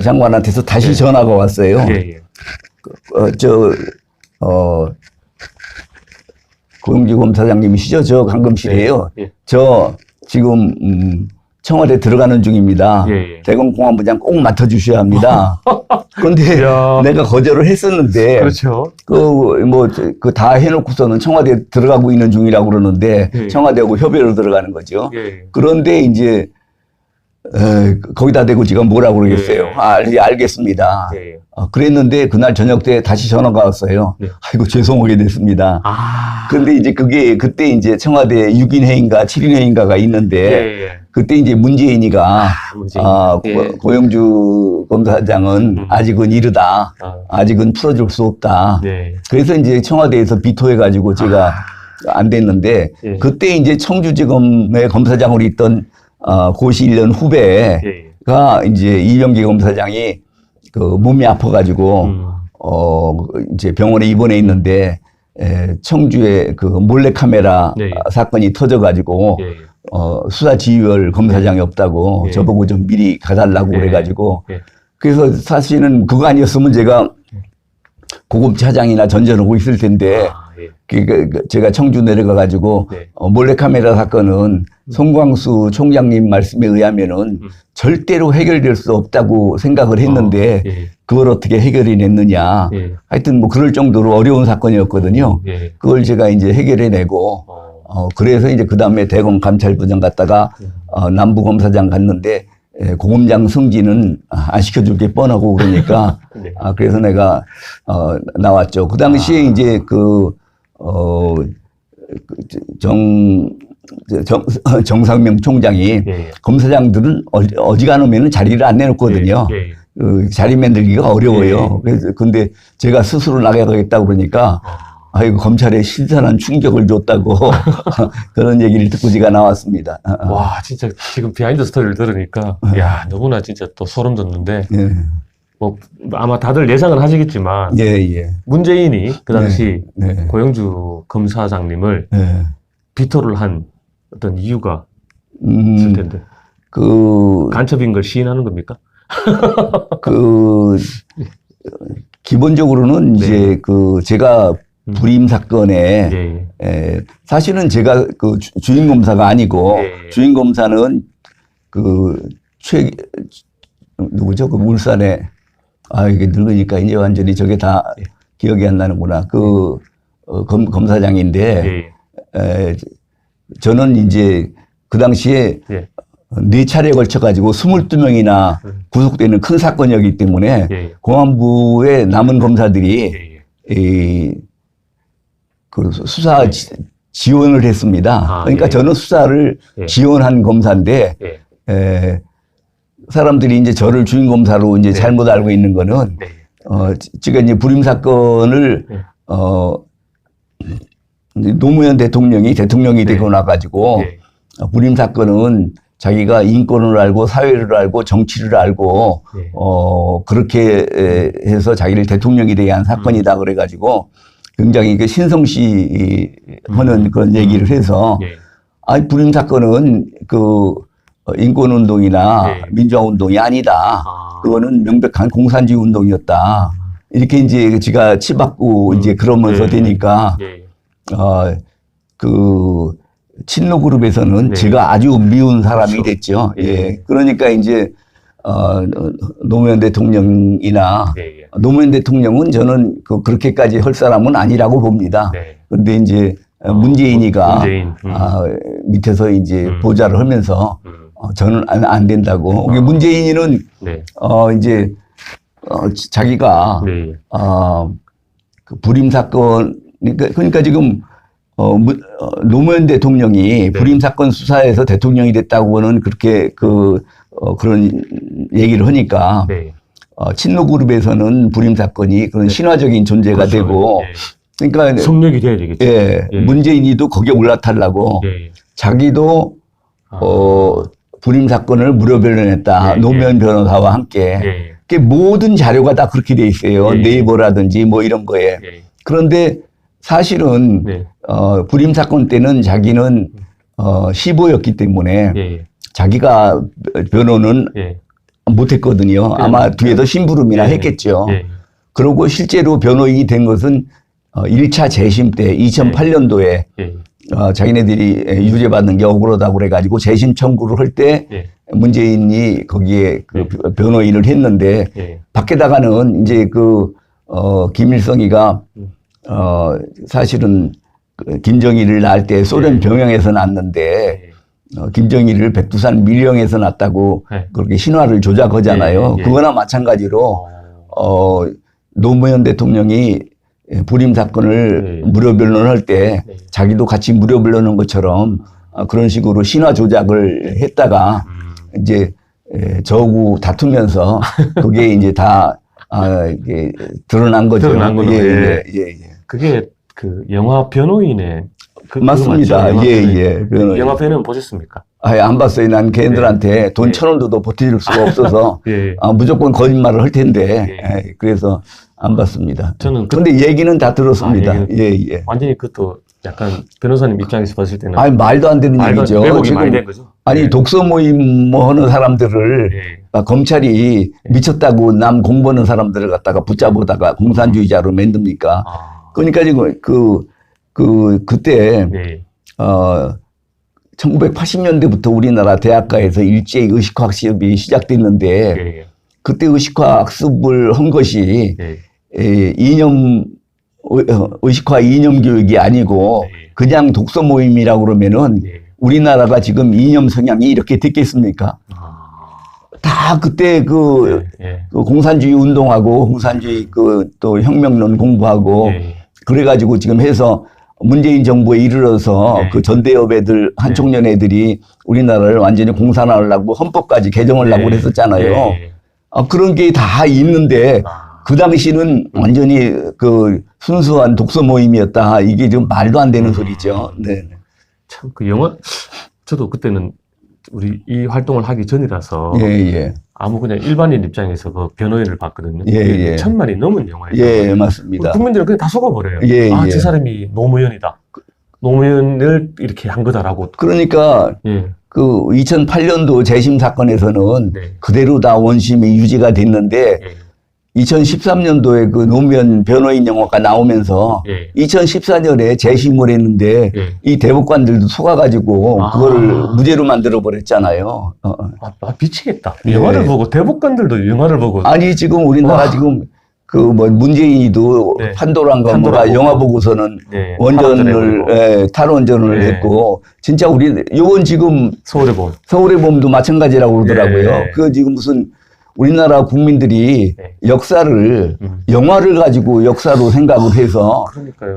장관한테서 다시 전화가 왔어요. 고영주 검사장님이시죠? 저 강금실이에요. 저 지금 청와대 들어가는 중입니다. 대검 공안부장 꼭 맡아주셔야 합니다. 그런데 내가 거절을 했었는데, 그렇죠. 다 해놓고서는 청와대 들어가고 있는 중이라고 그러는데, 청와대하고 협의로 들어가는 거죠. 그런데 이제, 거기다 대고 지금 뭐라고 그러겠어요. 알겠습니다. 그랬는데 그날 저녁 때 다시 전화가 왔어요. 아이고, 죄송하게 됐습니다. 그런데 이제 그때 이제 청와대 6인 회의인가 7인 회의인가가 있는데, 그때 이제 문재인이가, 고영주 검사장은 아직은 이르다. 아직은 풀어줄 수 없다. 그래서 이제 청와대에서 비토해가지고 제가 안 됐는데 예. 그때 이제 청주지검의 검사장으로 있던 고시 1년 후배가 이제 이병기 검사장이 그 몸이 아파가지고 이제 병원에 입원해 있는데 청주에 그 몰래카메라 네. 사건이 터져가지고 예. 수사지휘열 검사장이 없다고 예. 저보고 좀 미리 가달라고 예. 그래가지고 예. 그래서 사실은 그거 아니었으면 제가 고급 차장이나 전전하고 있을 텐데 예. 제가 청주 내려가가지고 네. 몰래카메라 사건은 송광수 총장님 말씀에 의하면은 절대로 해결될 수 없다고 생각을 했는데 예. 그걸 어떻게 해결이 냈느냐. 예. 하여튼 뭐 그럴 정도로 어려운 사건이었거든요. 예. 그걸 제가 이제 해결해내고 그래서 이제 그 다음에 대검 감찰부장 갔다가 남부검사장 갔는데 고검장 승진은 안 시켜줄 게 뻔하고 그러니까 네. 그래서 내가 나왔죠. 그 당시에 이제 정상명 총장이 예. 검사장들은 어지간하면 자리를 안 내놓거든요. 예. 자리 만들기가 어려워요. 예. 그래서 근데 제가 스스로 나가겠다고 그러니까 아이고 검찰에 신선한 충격을 줬다고 그런 얘기를 듣고 제가 나왔습니다. 와, 진짜 지금 비하인드 스토리를 들으니까 야, 너무나 진짜 또 소름 돋는데 예. 뭐 아마 다들 예상은 하시겠지만 예. 문재인이 그 당시 네. 고영주 검사장님을 네. 비토를 한 어떤 이유가 있을 텐데 간첩인 걸 시인하는 겁니까? 기본적으로는 네. 이제 제가 불임 사건에 예. 사실은 제가 주임 검사가 아니고 예. 주임 검사는 누구죠? 울산에 이게 늙으니까 이제 완전히 저게 다 기억이 안 나는구나. 검사장인데 저는 이제 그 당시에 예. 4차례에 걸쳐가지고 22명이나 구속되는 큰 사건이었기 때문에 예. 공안부의 남은 검사들이 그 수사 지원을 했습니다. 그러니까 저는 수사를 지원한 검사인데 사람들이 이제 저를 주임 검사로 이제 잘못 알고 있는 거는 제가 이제 불임 사건을 노무현 대통령이 되고 나가지고 불임 사건은 자기가 인권을 알고 사회를 알고 정치를 알고 그렇게 해서 자기를 대통령이 되게 한 사건이다 그래가지고 굉장히 신성시 하는 그런 얘기를 해서 불임 사건은 인권운동이나 민주화운동이 아니다. 그거는 명백한 공산주의 운동이었다. 이렇게 이제 제가 치받고 이제 그러면서 되니까 친노 그룹에서는 제가 아주 미운 사람이 됐죠. 그러니까 이제 노무현 대통령이나 노무현 대통령은 저는 그렇게까지 할 사람은 아니라고 봅니다. 근데 이제 문재인이가 밑에서 이제 보좌를 하면서 저는 안 된다고. 문재인은 이제 자기가 불임 사건 그러니까 지금 노무현 대통령이 불임 사건 수사에서 대통령이 됐다고는 그렇게 그런 얘기를 하니까 친노 그룹에서는 불임 사건이 그런 신화적인 존재가 그렇죠. 되고 그러니까 성력이 돼야 되겠죠. 문재인이도 거기에 올라타려고 자기도 불임 사건을 무료 변론했다. 노무현 변호사와 함께. 그게 모든 자료가 다 그렇게 돼 있어요. 네이버라든지 뭐 이런 거에. 그런데 사실은 불임 사건 때는 자기는 시보였기 때문에 자기가 변호는 못했거든요. 아마 뒤에서 심부름이나 했겠죠. 그리고 실제로 변호인이 된 것은 1차 재심 때 2008년도에 자기네들이 유죄받는 게 억울하다고 그래가지고 재심 청구를 할 때 문재인이 거기에 변호인을 했는데 밖에다가는 이제 김일성이가 사실은 김정일을 낳을 때 소련 병영에서 낳았는데 김정일을 백두산 밀영에서 낳았다고 그렇게 신화를 조작하잖아요. 그거나 마찬가지로 노무현 대통령이 불임 사건을 무료 변론할 때 자기도 같이 무료 변론한 것처럼 그런 식으로 신화 조작을 했다가 이제 저하고 다투면서 그게 이제 다 드러난 거죠. 드러난 거죠. 그게 영화 변호인의 맞습니다. 맞죠? 예. 영화배는 보셨습니까? 안 봤어요. 난 걔네들한테 돈 1,000원도 보태줄 수가 없어서 무조건 거짓말을 할 텐데 그래서 안 봤습니다. 저는 근데 얘기는 다 들었습니다. 예. 완전히 그것도 약간 변호사님 입장에서 봤을 때는 말도 안 되는 얘기죠. 왜곡이 많이 된 거죠. 독서 모임 뭐 하는 사람들을 검찰이 미쳤다고 남 공부하는 사람들을 갖다가 붙잡아다가 공산주의자로 만듭니까? 그러니까 지금 그때 1980년대부터 우리나라 대학가에서 일제히 의식화 학습이 시작됐는데 그때 의식화 학습을 한 것이 의식화 이념 교육이 아니고 그냥 독서 모임이라고 그러면은 우리나라가 지금 이념 성향이 이렇게 됐겠습니까? 다 그때 그 공산주의 운동하고 공산주의 또 혁명론 공부하고 그래가지고 지금 해서 문재인 정부에 이르러서 그 전대협 애들 한총련 애들이 우리나라를 완전히 공산화하려고 헌법까지 개정하려고 했었잖아요. 그런 게 다 있는데 그 당시는 완전히 그 순수한 독서 모임이었다. 이게 좀 말도 안 되는 소리죠. 네. 참 그 저도 그때는 우리 이 활동을 하기 전이라서 아무 그냥 일반인 입장에서 그 변호인을 봤거든요. 1,000만이 넘은 영화예요. 맞습니다. 국민들은 그냥 다 속아버려요. 저 사람이 노무현이다. 노무현을 이렇게 한 거다라고. 그러니까 그 2008년도 재심 사건에서는 그대로 다 원심이 유지가 됐는데 2013년도에 그 노무현 변호인 영화가 나오면서 2014년에 재심을 했는데 이 대법관들도 속아가지고 그거를 무죄로 만들어 버렸잖아요. 미치겠다. 영화를 보고 대법관들도 영화를 보고. 아니 지금 우리나라 지금 그 뭐 문재인이도 판도란가 뭐가 영화 보고서는 원전을 탈원전을 했고 진짜 요건 지금 서울의 봄도 마찬가지라고 그러더라고요. 그 지금 무슨 우리나라 국민들이 역사를 영화를 가지고 역사로 생각을 해서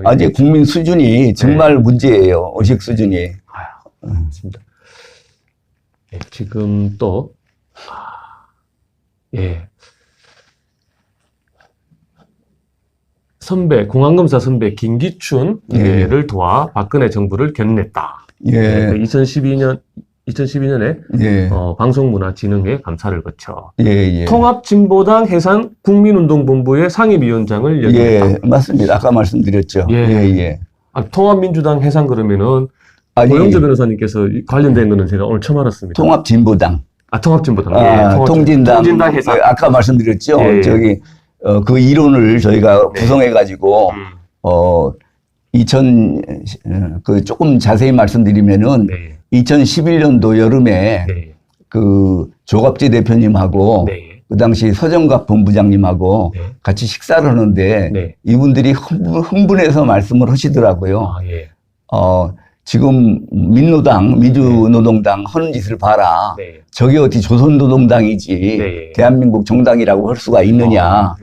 아직 국민 수준이 정말 문제예요. 의식 수준이. 맞습니다. 지금 또 공안검사 선배 김기춘을 도와 박근혜 정부를 견인했다. 2012년에 방송문화진흥회 감사를 거쳐 통합진보당 해산 국민운동본부의 상임위원장을 역임했다. 맞습니다. 아까 말씀드렸죠. 통합민주당 해산 그러면은 고영조 변호사님께서 관련된 거는 제가 오늘 처음 알았습니다. 통합진보당. 통합진보당. 통진당 해산. 아까 말씀드렸죠. 그 이론을 저희가 구성해가지고 조금 자세히 말씀드리면은 2011년도 여름에 그 조갑재 대표님하고 그 당시 서정갑 본부장님하고 같이 식사를 하는데 이분들이 흥분해서 말씀을 하시더라고요. 지금 민주노동당 하는 짓을 봐라. 저게 어떻게 조선노동당이지 대한민국 정당이라고 할 수가 있느냐.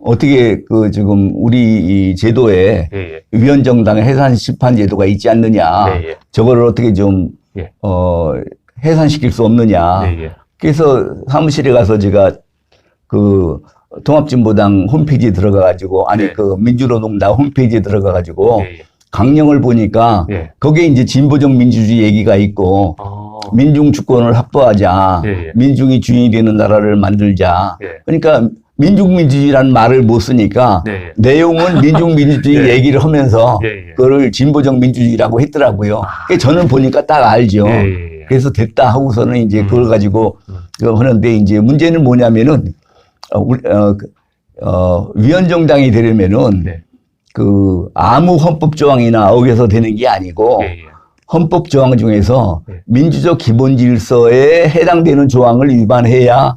어떻게 지금 우리 이 제도에 위원정당 해산 심판 제도가 있지 않느냐. 저거를 어떻게 좀 해산시킬 수 없느냐. 그래서 사무실에 가서 제가 그 통합진보당 홈페이지에 들어가가지고 그 민주노동당 홈페이지에 들어가가지고 강령을 보니까 거기에 이제 진보적 민주주의 얘기가 있고 민중 주권을 확보하자. 민중이 주인이 되는 나라를 만들자. 그러니까 민중민주주의라는 말을 못 쓰니까 내용은 민중민주주의 얘기를 하면서 그거를 진보적 민주주의라고 했더라고요. 저는 보니까 딱 알죠. 그래서 됐다 하고서는 이제 그걸 가지고 하는데 이제 문제는 뭐냐면은 위원정당이 되려면은 그 아무 헌법 조항이나 어겨서 되는 게 아니고 헌법 조항 중에서 민주적 기본 질서에 해당되는 조항을 위반해야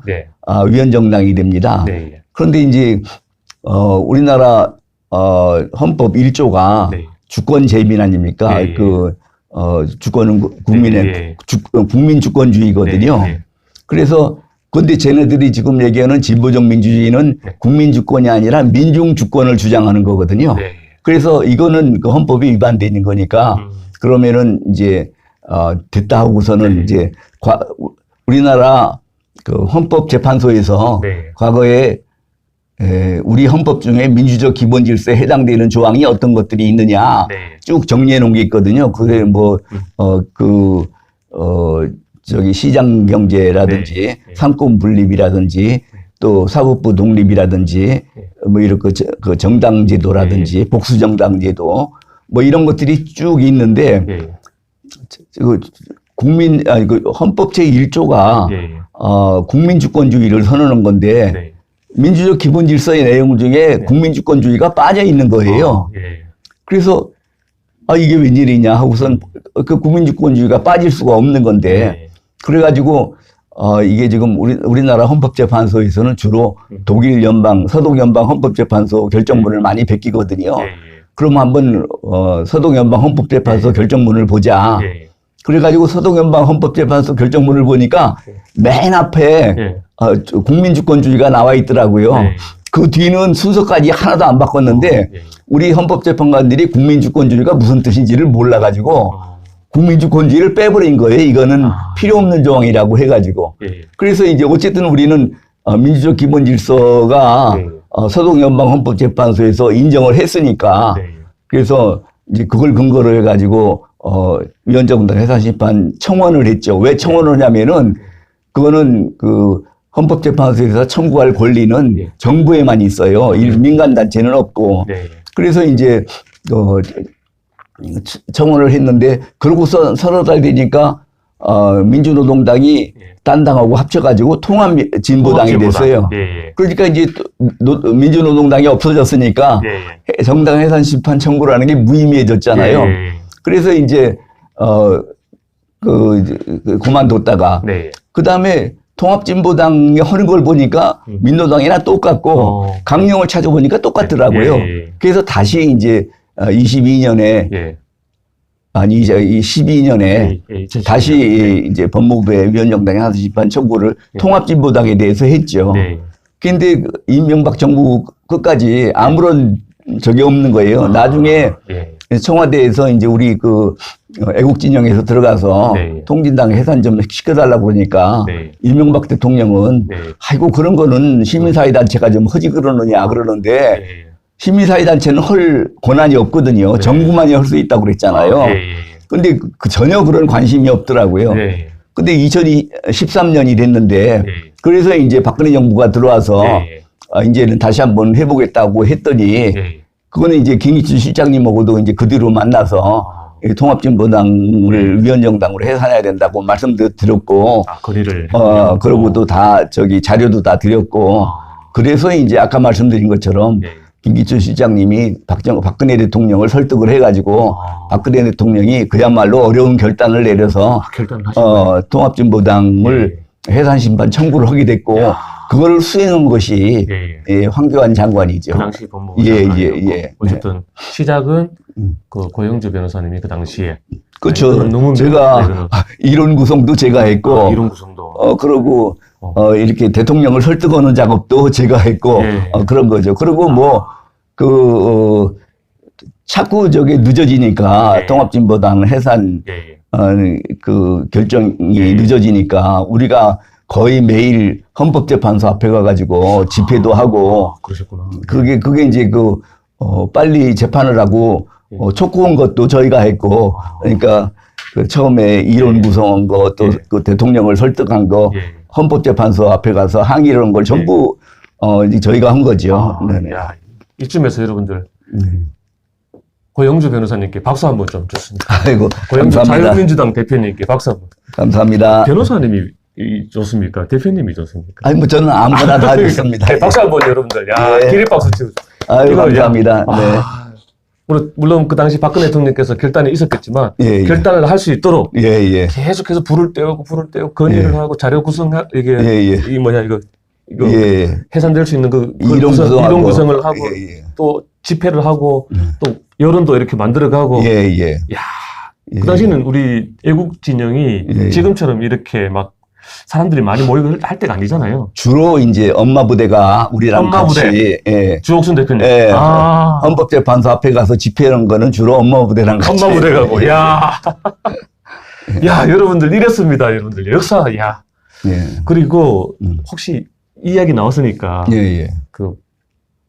위원정당이 됩니다. 그런데 이제 우리나라 헌법 1조가 주권 재민 아닙니까? 주권은 국민 주권주의거든요. 그래서 근데 쟤네들이 지금 얘기하는 진보적 민주주의는 국민 주권이 아니라 민중 주권을 주장하는 거거든요. 그래서 이거는 그 헌법이 위반되는 거니까 그러면은 이제 됐다 하고서는 이제 우리나라 그 헌법재판소에서 과거에 우리 헌법 중에 민주적 기본 질서에 해당되는 조항이 어떤 것들이 있느냐 네. 쭉 정리해 놓은 게 있거든요. 그게 뭐, 저기 시장 경제라든지 네. 상권 분립이라든지 또 사법부 독립이라든지 뭐 이런 그 정당 제도라든지 복수 정당 제도 뭐 이런 것들이 쭉 있는데 그 헌법 제1조가 국민주권주의를 선언한 건데 민주적 기본 질서의 내용 중에 국민주권주의가 빠져 있는 거예요. 그래서 이게 웬일이냐 하고선 그 국민주권주의가 빠질 수가 없는 건데 그래가지고 이게 지금 우리나라 헌법재판소에서는 주로 독일 연방, 서독 연방 헌법재판소 결정문을 많이 베끼거든요. 그럼 한번 서독 연방 헌법재판소 결정문을 보자. 그래가지고 서독 연방 헌법재판소 결정문을 보니까 맨 앞에 국민주권주의가 나와 있더라고요. 그 뒤는 순서까지 하나도 안 바꿨는데 우리 헌법재판관들이 국민주권주의가 무슨 뜻인지를 몰라가지고 국민주권주의를 빼버린 거예요. 이거는 필요 없는 조항이라고 해가지고. 그래서 이제 어쨌든 우리는 민주적 기본 질서가 서독 연방 헌법재판소에서 인정을 했으니까 그래서 이제 그걸 근거로 해가지고 위헌정당 해산심판 청원을 했죠. 왜 청원을 하냐면은 그거는 그 헌법재판소에서 청구할 권리는 정부에만 있어요. 민간단체는 없고. 그래서 이제 청원을 했는데 그러고서 서너 달 되니까 민주노동당이 딴 당하고 합쳐가지고 통합진보당이 됐어요. 그러니까 이제 민주노동당이 없어졌으니까 정당 해산 심판 청구라는 게 무의미해졌잖아요. 그래서 이제 그만뒀다가 그 다음에 통합진보당이 하는 걸 보니까 민노당이나 똑같고 강령을 찾아보니까 똑같더라고요. 그래서 다시 이제 22년에 아니 이제 12년에 다시 이제 법무부에 위헌정당의 해산 심판 청구를 통합진보당에 대해서 했죠. 그런데 이명박 정부 끝까지 아무런 적이 없는 거예요. 나중에 청와대에서 이제 우리 그 애국진영에서 들어가서 통진당 해산 좀 시켜달라고 그러니까 이명박 대통령은 아이고 그런 거는 시민사회단체가 좀 허지 그러느냐 그러는데 시민사회단체는 할 권한이 없거든요. 정부만이 할 수 있다고 그랬잖아요. 근데 전혀 그런 관심이 없더라고요. 근데 2013년이 됐는데 그래서 이제 박근혜 정부가 들어와서 이제는 다시 한번 해보겠다고 했더니 그거는 이제 김기춘 실장님하고도 이제 그 뒤로 만나서 통합진보당을 위헌정당으로 해산해야 된다고 말씀도 드렸고, 건의를 그러고 또 다 자료도 다 드렸고, 그래서 이제 아까 말씀드린 것처럼 김기춘 실장님이 박근혜 대통령을 설득을 해가지고 박근혜 대통령이 그야말로 어려운 결단을 내려서 통합진보당을 해산심판 청구를 하게 됐고 그걸 수행한 것이 황교안 장관이죠. 그 당시 법무부 장관이었고 어쨌든 시작은 그 고영주 변호사님이 그 당시에 그렇죠. 제가 이론 구성도 제가 했고 이론 구성도 그러고 이렇게 대통령을 설득하는 작업도 제가 했고 그런 거죠. 그리고 뭐 자꾸 늦어지니까 통합진보당 해산 그 결정이 늦어지니까 우리가 거의 매일 헌법재판소 앞에 가가지고 집회도 하고 그러셨구나. 그게 이제 빨리 재판을 하고 촉구한 것도 저희가 했고 그러니까 처음에 이론 구성한 거 또 그 대통령을 설득한 거 헌법재판소 앞에 가서 항의를 한 걸 전부 저희가 한 거죠. 야, 이쯤에서 여러분들 고영주 변호사님께 박수 한번 좀 줬습니다. 아이고, 고영주 감사합니다. 자유민주당 대표님께 박수 한번. 감사합니다. 변호사님이 좋습니까? 대표님이 좋습니까? 아니 뭐 저는 아무거나 다 좋습니다. 네, 박수 한번 여러분들. 야, 기립박수 치고. 아유, 감사합니다. 물론 그 당시 박근혜 대통령께서 결단이 있었겠지만 결단을 할 수 있도록 계속해서 불을 떼우고 건의를 하고 자료 구성 이게 이거 해산될 수 있는 이론 구성을 하고 또 집회를 하고 또 여론도 이렇게 만들어가고 그 당시는 우리 애국 진영이 지금처럼 이렇게 막 사람들이 많이 모이고 할 때가 아니잖아요. 주로 이제 엄마 부대가 우리랑 같이 주옥순 대표님 헌법재판소 앞에 가서 집회하는 거는 주로 엄마 부대랑 같이 엄마 부대 가고 야 여러분들 이랬습니다. 여러분들 역사 그리고 혹시 이 이야기 나왔으니까 그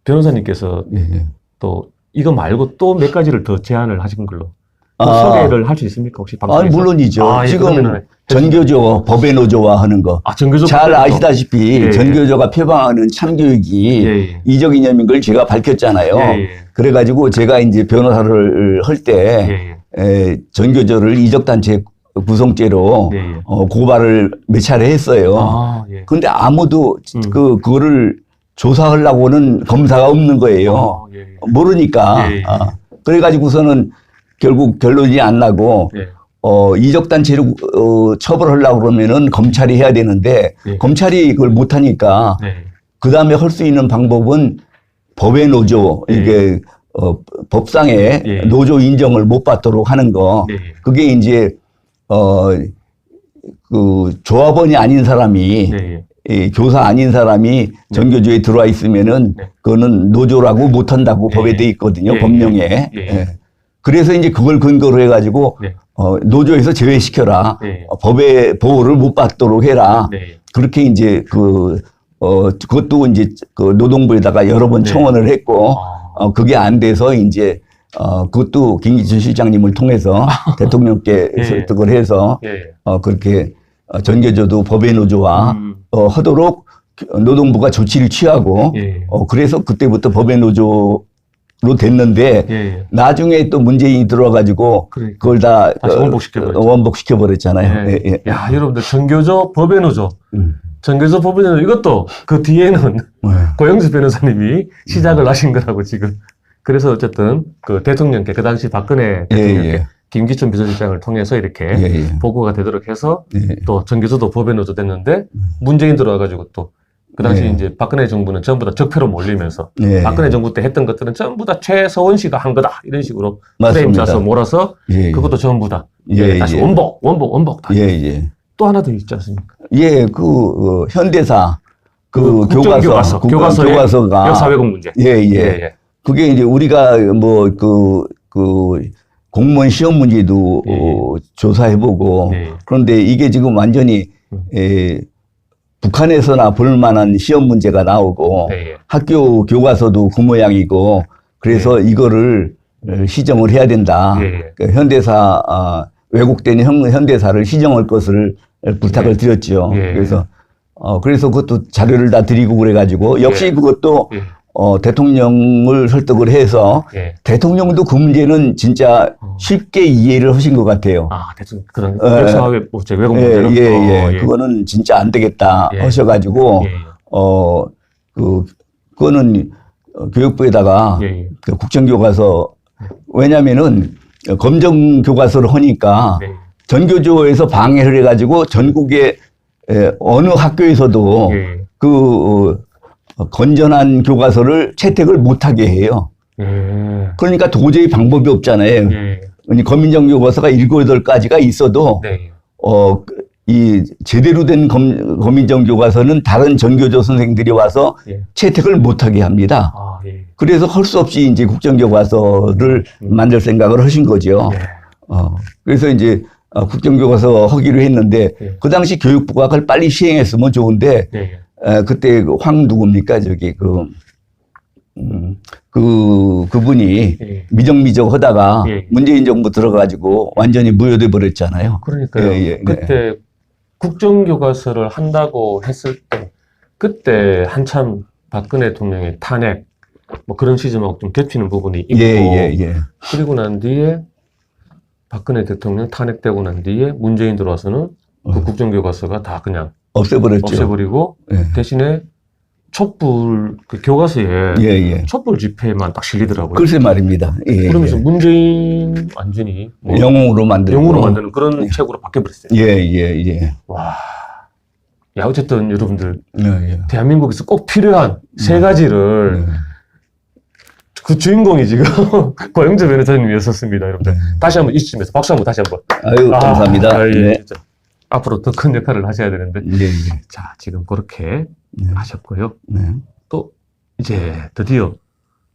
변호사님께서 예. 또 이거 말고 또 몇 가지를 더 제안을 하신 걸로 또 아. 소개를 할 수 있습니까? 혹시 방송에서? 아니, 물론이죠. 예, 지금 그러면은 전교조 법의 노조화 하는 거. 전교조 잘 법의 노조. 아시다시피 예, 예. 전교조가 표방하는 참교육이 예, 예. 이적 이념인 걸 제가 밝혔잖아요. 예, 예. 그래가지고 제가 이제 변호사를 할 때 예, 전교조를 이적단체 구성죄로 예, 예. 고발을 몇 차례 했어요. 아, 예. 근데 아무도 그거를 조사하려고는 검사가 없는 거예요. 아, 예, 예. 모르니까. 예, 예. 그래가지고서는 결국 결론이 안 나고 예. 이적단체로 처벌하려고 그러면은 검찰이 해야 되는데 예. 검찰이 그걸 못하니까 네. 그 다음에 할 수 있는 방법은 법의 노조, 예. 이게 법상에 예. 노조 인정을 못 받도록 하는 거. 네. 그게 이제 그 조합원이 아닌 사람이 네. 이 교사 아닌 사람이 전교조에 들어와 있으면은 네. 그거는 노조라고 못한다고 예. 법에 돼 있거든요. 예. 법령에. 예. 예. 그래서 이제 그걸 근거로 해가지고 네. 노조에서 제외시켜라. 네. 법의 보호를 못 받도록 해라. 네. 그렇게 이제 그것도 이제 그 노동부에다가 여러 번 네. 청원을 했고 아. 그게 안 돼서 이제 그것도 김기춘 실장님을 통해서 대통령께 예. 설득을 해서 예. 그렇게 전교조도 법의 노조화 하도록 노동부가 조치를 취하고 예. 그래서 그때부터 법의 노조로 됐는데 예. 나중에 또 문재인이 들어와가지고 그러니까. 그걸 다 다시 원복시켜버렸죠. 원복시켜버렸잖아요. 예. 예, 예. 야, 여러분들 전교조 법의 노조. 음. 전교조 법의 노조 이것도 그 뒤에는 네. 고영수 변호사님이 시작을 하신 거라고 지금. 그래서 어쨌든 그 대통령께 그 당시 박근혜 대통령께 예. 김기춘 비서실장을 통해서 이렇게 예, 예. 보고가 되도록 해서 예. 또 전교조도 법의 노조 됐는데 문재인 들어와가지고 또 그 당시 예. 이제 박근혜 정부는 전부 다 적폐로 몰리면서 예. 박근혜 정부 때 했던 것들은 전부 다 최서원 씨가 한 거다 이런 식으로 프레임 맞습니다. 짜서 몰아서 예, 예. 그것도 전부 다 예, 다시 예. 원복 다. 예, 예. 또 하나 더 있지 않습니까? 그 현대사 국정교과서, 교과서가 역사 왜곡 문제. 예. 그게 이제 우리가 공무원 시험 문제도 조사해보고 예. 그런데 이게 지금 완전히 북한에서나 볼 만한 시험 문제가 나오고 예. 학교 교과서도 그 모양이고 그래서 이거를 시정을 해야 된다. 예. 그 현대사 왜곡된 현대사를 시정할 것을 부탁을 드렸죠. 예. 그래서 그것도 자료를 다 드리고 그래가지고 역시 예. 그것도 예. 대통령을 설득을 해서 예. 대통령도 그 문제는 진짜 쉽게 이해를 하신 것 같아요. 대충 그런 역사 왜곡 문제는 예. 그거는 진짜 안 되겠다 예. 하셔가지고 예. 그거는 교육부에다가 예. 그 국정교과서 왜냐면은 검정교과서를 하니까 네. 전교조에서 방해를 해가지고 전국의 어느 학교에서도 예. 건전한 교과서를 채택을 못하게 해요. 예. 그러니까 도저히 방법이 없잖아요. 예. 검인정 교과서가 7, 8가지가 있어도 네. 이 제대로 된 검인정 교과서는 다른 전교조 선생들이 와서 예. 채택을 못하게 합니다. 예. 그래서 할 수 없이 이제 국정교과서를 만들 생각을 하신 거죠. 예. 그래서 이제 국정교과서 하기로 했는데 예. 그 당시 교육부가 그걸 빨리 시행했으면 좋은데 예. 그때 황 누굽니까 저기 그분이 예. 미적미적 하다가 예. 문재인 정부 들어가지고 완전히 무효돼 버렸잖아요. 그러니까요. 예. 그때 국정교과서를 한다고 했을 때 그때 한참 박근혜 대통령의 탄핵 뭐 그런 시점하고 좀 겹치는 부분이 있고 예. 그리고 난 뒤에 박근혜 대통령 탄핵되고 난 뒤에 문재인 들어와서는 그 국정교과서가 다 그냥 없애버렸죠. 없애버리고 예. 대신에 촛불 그 교과서에 예. 촛불 집회만 딱 실리더라고요. 글쎄 말입니다. 예. 그러면서 문재인 완전히 뭐 영웅으로 만드는 그런 책으로 바뀌어버렸어요. 예. 와, 야 어쨌든 여러분들 예. 대한민국에서 꼭 필요한 세 가지를 그 주인공이 지금 고영재 변호사님이었었습니다, 여러분들. 다시 한번 이 시점에서 박수 한번 다시 한번. 아유 감사합니다. 예, 네. 진짜. 앞으로 더 큰 역할을 하셔야 되는데. 예. 자, 지금 그렇게 하셨고요. 네. 또 이제 드디어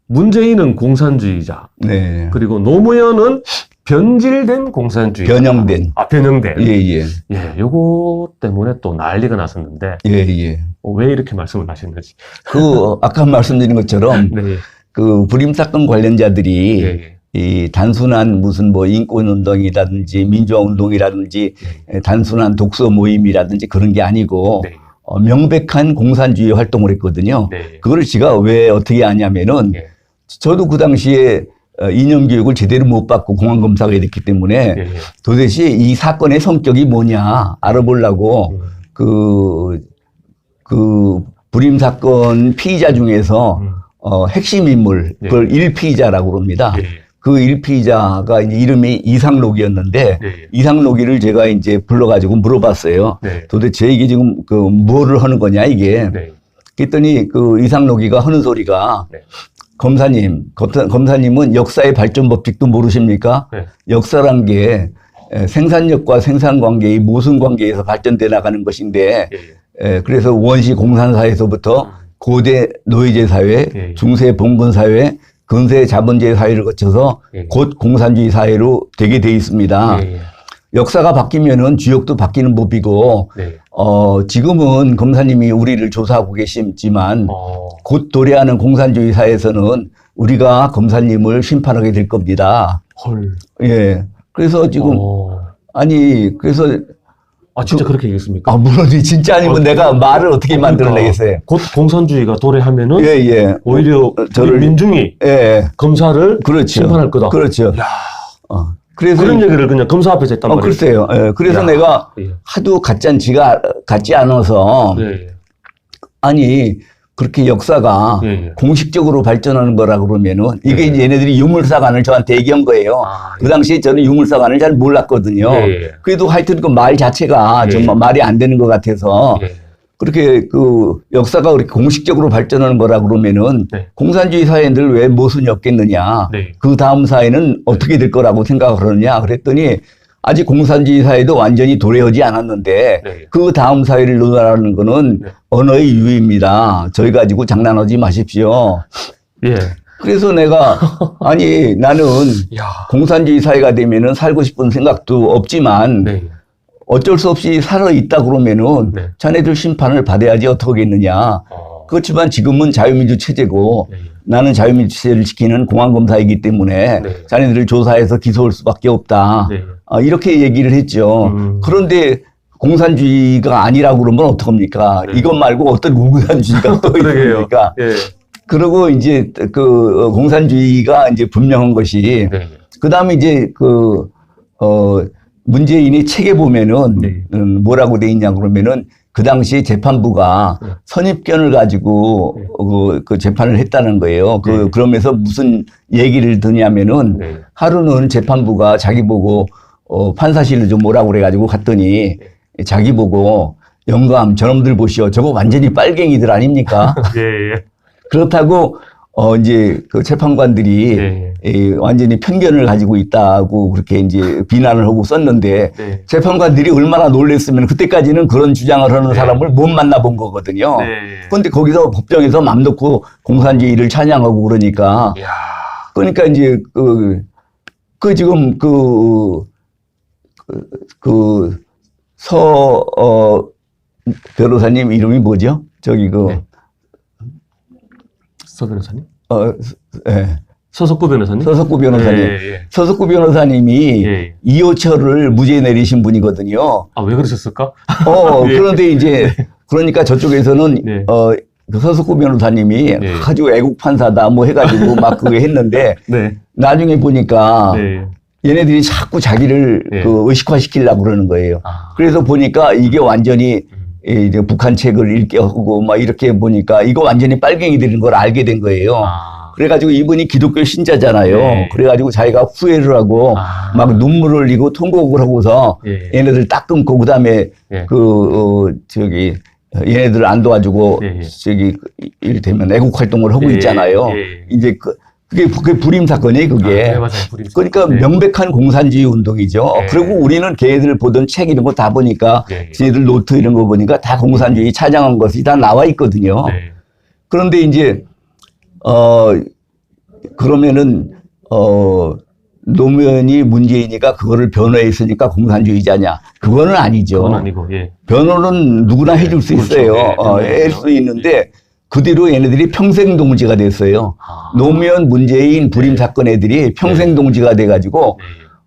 문재인은 공산주의자, 네. 그리고 노무현은 변질된 공산주의. 변형된. 변형된. 예, 예. 예, 요거 때문에 또 난리가 났었는데. 예, 예. 왜 이렇게 말씀을 하셨는지. 아까 말씀드린 것처럼, 네. 불임사건 관련자들이, 예. 이 단순한 무슨 뭐 인권운동이라든지 민주화운동이라든지 단순한 독서 모임이라든지 그런 게 아니고, 네. 명백한 공산주의 활동을 했거든요. 네. 그걸 제가 왜 어떻게 아냐면은, 예. 저도 그 당시에 이념 교육을 제대로 못 받고 공안검사가 됐기 때문에 예. 도대체 이 사건의 성격이 뭐냐 알아보려고 그 불임 사건 피의자 중에서 핵심 인물, 그걸 일피의자라고 그럽니다. 예. 그 일피의자가 이제 이름이 이상록이었는데 네. 이상록이를 제가 이제 불러가지고 물어봤어요. 네. 도대체 이게 지금 뭐를 하는 거냐 이게. 네. 그랬더니 그 이상록이가 하는 소리가 네. 검사님은 역사의 발전 법칙도 모르십니까? 네. 역사란 게 생산력과 생산관계의 모순관계에서 발전돼 나가는 것인데 예. 그래서 원시 공산사회에서부터 고대 노예제 사회, 예. 중세 봉건 사회, 근세 자본주의 사회를 거쳐서 예. 곧 공산주의 사회로 되게 돼 있습니다. 예. 역사가 바뀌면은 주역도 바뀌는 법이고 네. 지금은 검사님이 우리를 조사하고 계시지만 곧 도래하는 공산주의 사회에서는 우리가 검사님을 심판하게 될 겁니다. 헐. 예. 그래서 지금 그래서 진짜 그렇게 얘기했습니까? 물론 진짜 아니면 내가 말을 어떻게 만들어내겠어요. 곧 공산주의가 도래하면은 예. 오히려 저를 민중이 검사를 그렇죠. 심판할 거다. 그렇죠. 야. 그래서 그런 얘기를 그냥 검사 앞에서 했단 말이에요. 글쎄요. 예. 그래서 내가 하도 같지 않아서 아니 그렇게 역사가 공식적으로 발전하는 거라 그러면은 이게 이제 얘네들이 유물사관을 저한테 얘기한 거예요. 그 당시에 저는 유물사관을 잘 몰랐거든요. 그래도 하여튼 그 말 자체가 정말 말이 안 되는 것 같아서 그렇게 역사가 그렇게 공식적으로 발전하는 거라 그러면은 공산주의 사회들 왜 모순이 없겠느냐. 그 다음 사회는 어떻게 될 거라고 생각을 하느냐. 그랬더니 아직 공산주의 사회도 완전히 도래하지 않았는데 그 다음 사회를 논하라는 거는 언어의 유의입니다. 저희 가지고 장난하지 마십시오. 예. 그래서 내가 아니 나는 공산주의 사회가 되면은 살고 싶은 생각도 없지만 어쩔 수 없이 살아있다 그러면은 자네들 심판을 받아야지 어떡하겠느냐. 그렇지만 지금은 자유민주 체제고 나는 자유민주 체제를 지키는 공안검사이기 때문에 자네들을 조사해서 기소할 수밖에 없다. 이렇게 얘기를 했죠. 그런데 공산주의가 아니라고 그러면 어떡합니까? 이것 말고 어떤 공산주의가 또 있습니까? 그리고 이제 공산주의가 이제 분명한 것이 그 다음에 이제 문재인이 책에 보면은 뭐라고 돼 있냐 그러면은 그 당시 재판부가 선입견을 가지고 그 재판을 했다는 거예요. 그러면서 무슨 얘기를 드냐면은 하루는 재판부가 자기 보고 판사실을 좀 오라고 그래가지고 갔더니 자기 보고 영감 저놈들 보시오. 저거 완전히 빨갱이들 아닙니까? 그렇다고 이제 그 재판관들이 완전히 편견을 가지고 있다고 그렇게 이제 비난을 하고 썼는데 재판관들이 얼마나 놀랬으면 그때까지는 그런 주장을 하는 사람을 못 만나본 거거든요. 그런데 거기서 법정에서 맘 놓고 공산주의를 찬양하고 그러니까 이제 지금 변호사님 이름이 뭐죠? 서 변호사님? 서석구 변호사님? 서석구 변호사님. 서석구 변호사님이 이호철을 무죄 내리신 분이거든요. 왜 그러셨을까? 그런데 이제, 그러니까 저쪽에서는, 그 서석구 변호사님이 아주 애국 판사다 뭐 해가지고 막 그거 했는데, 나중에 보니까, 얘네들이 자꾸 자기를 의식화시키려고 그러는 거예요. 그래서 보니까 이게 완전히 이제 북한 책을 읽게 하고 막 이렇게 보니까 이거 완전히 빨갱이들인 걸 알게 된 거예요. 그래가지고 이분이 기독교 신자잖아요. 그래가지고 자기가 후회를 하고 막 눈물을 흘리고 통곡을 하고서 얘네들 딱 끊고 그다음에 얘네들을 안 도와주고 이를테면 애국 활동을 하고 있잖아요. 이제 그게 불임 사건이에요, 그게. 맞아요. 불임 사건. 그러니까 명백한 공산주의 운동이죠. 그리고 우리는 걔네들 보던 책 이런 거 다 보니까 걔네들 노트 이런 거 보니까 다 공산주의 찬양한 것이 다 나와 있거든요. 그런데 이제 그러면은 노무현이 문재인이가 그거를 변호했으니까 공산주의자냐? 그거는 아니죠. 그건 아니고, 예. 변호는 누구나 해줄 수 그렇죠. 있어요. 예, 할 수 있는데 그 뒤로 얘네들이 평생 동지가 됐어요. 노무현, 문재인 불임 사건 애들이 평생 동지가 돼가지고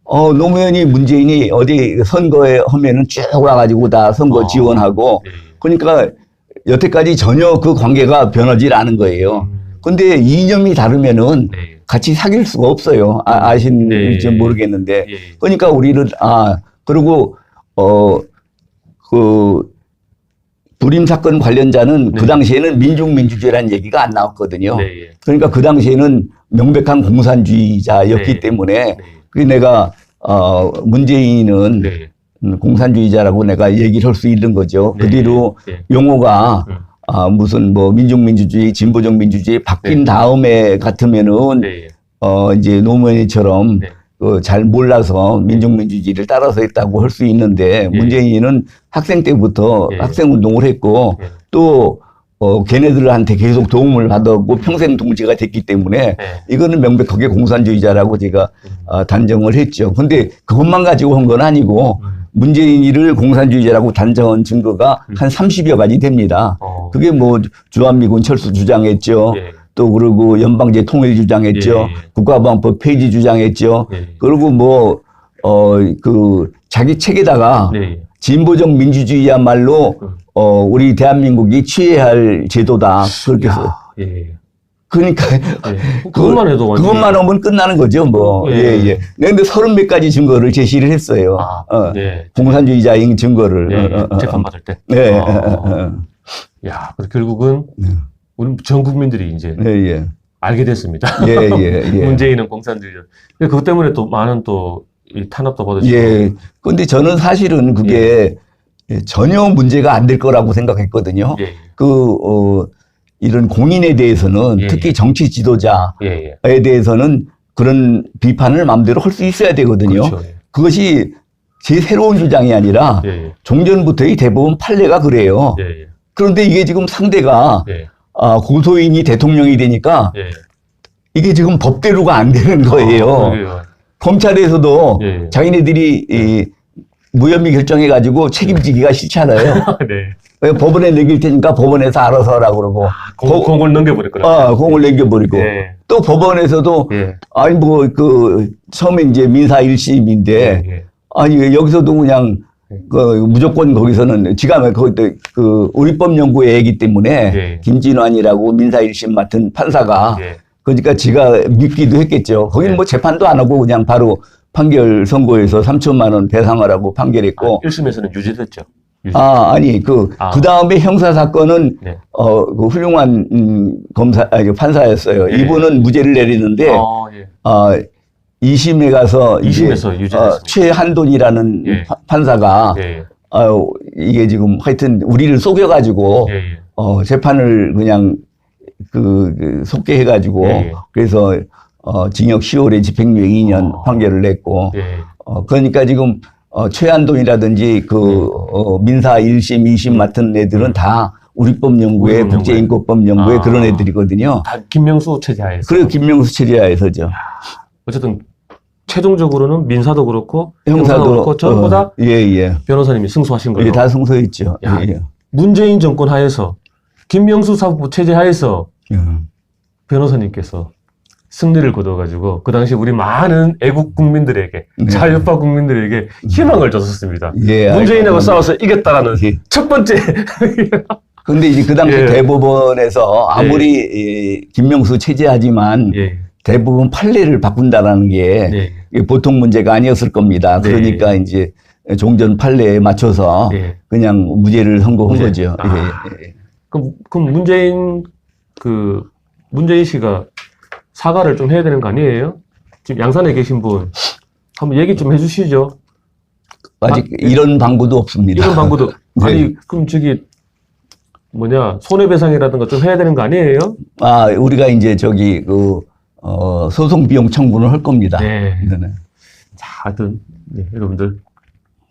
노무현이 문재인이 어디 선거에 하면은 쭉 와가지고 다 선거 지원하고 그러니까 여태까지 전혀 그 관계가 변하지 않은 거예요. 근데 이념이 다르면은 같이 사귈 수가 없어요. 아신지 모르겠는데. 그러니까 우리는, 그리고, 불임 사건 관련자는 그 당시에는 민중민주주의라는 얘기가 안 나왔거든요. 그러니까 그 당시에는 명백한 공산주의자였기 때문에 내가, 문재인은 공산주의자라고 내가 얘기를 할 수 있는 거죠. 그 뒤로 용어가 무슨 뭐 민중민주주의, 진보적 민주주의 바뀐 다음에 같으면은 이제 노무현이처럼 잘 몰라서 민중민주주의를 따라서 했다고 할 수 있는데 문재인은 학생 때부터 학생운동을 했고 또 걔네들한테 계속 도움을 받았고 평생 동지가 됐기 때문에 이거는 명백하게 공산주의자라고 제가 단정을 했죠. 근데 그것만 가지고 한 건 아니고 문재인이를 공산주의자라고 단정한 증거가 한 30여 가지 됩니다. 그게 뭐 주한미군 철수 주장했죠. 또 그리고 연방제 통일 주장했죠. 국가보안법 폐지 주장했죠. 그리고 뭐 자기 책에다가 진보적 민주주의야말로 우리 대한민국이 취해야 할 제도다. 그렇게 해서. 그러니까 그것만 해도 그것만 하면 끝나는 거죠, 뭐. 근데 30몇 가지 증거를 제시를 했어요. 공산주의자인 증거를. 재판받을 때. 야, 그래서 결국은 우리 전 국민들이 이제 알게 됐습니다. 문재인은 공산주의자. 그것 때문에 또 많은 또 이 탄압도 받으시고. 근데 저는 사실은 그게 전혀 문제가 안 될 거라고 생각했거든요. 이런 공인에 대해서는 특히 정치 지도자에 대해서는 그런 비판을 마음대로 할 수 있어야 되거든요. 그렇죠. 그것이 제 새로운 주장이 아니라 종전부터의 대부분 판례가 그래요. 그런데 이게 지금 상대가 고소인이 대통령이 되니까 이게 지금 법대로가 안 되는 거예요. 검찰에서도 자기네들이 무혐의 결정해가지고 책임지기가 싫잖아요. 법원에 넘길 테니까 법원에서 알아서 하라고 그러고. 공을 넘겨버렸구나. 공을 넘겨버리고. 또 법원에서도, 아니, 처음에 이제 민사 1심인데, 아니, 여기서도 그냥, 무조건 거기서는, 지가, 우리법연구회 애기 때문에, 김진환이라고 민사 1심 맡은 판사가, 그러니까 지가 믿기도 했겠죠. 거기는 뭐 재판도 안 하고 그냥 바로 판결 선고해서 3천만 원 배상하라고 판결했고. 1심에서는 유죄됐죠. 아니, 그 다음에 형사사건은, 그 훌륭한, 판사였어요. 이분은 무죄를 내리는데, 2심에 가서, 2심에서 유죄됐습니다. 최한돈이라는 판사가, 이게 지금 하여튼 우리를 속여가지고, 재판을 그냥, 속게 해가지고, 그래서, 징역 10월에 집행유예 2년 판결을 냈고, 그러니까 지금, 최한돈이라든지 민사 1심, 2심 맡은 애들은 다 우리법연구회, 국제인권법연구회 그런 애들이거든요. 다 김명수 체제하에서. 그리고 김명수 체제하에서죠. 어쨌든 최종적으로는 민사도 그렇고 형사도 그렇고 전부 다 변호사님이 승소하신 거예요. 다 승소했죠. 문재인 정권 하에서 김명수 사법부 체제 하에서 변호사님께서 승리를 거둬가지고 그 당시 우리 많은 애국 국민들에게 자유파 국민들에게 희망을 줬었습니다. 문재인하고 싸워서 이겼다라는 첫 번째. 근데 이제 그 당시 대법원에서 아무리 김명수 체제하지만 대부분 판례를 바꾼다라는 게 보통 문제가 아니었을 겁니다. 그러니까 이제 종전 판례에 맞춰서 그냥 무죄를 선고한 거죠. 그럼 문재인 씨가 사과를 좀 해야 되는 거 아니에요? 지금 양산에 계신 분 한번 얘기 좀 해주시죠. 아직 이런 방구도 없습니다. 이런 방구도 아니 그럼 손해배상이라든가 좀 해야 되는 거 아니에요? 우리가 이제 소송 비용 청구를 할 겁니다. 자, 하여튼 여러분들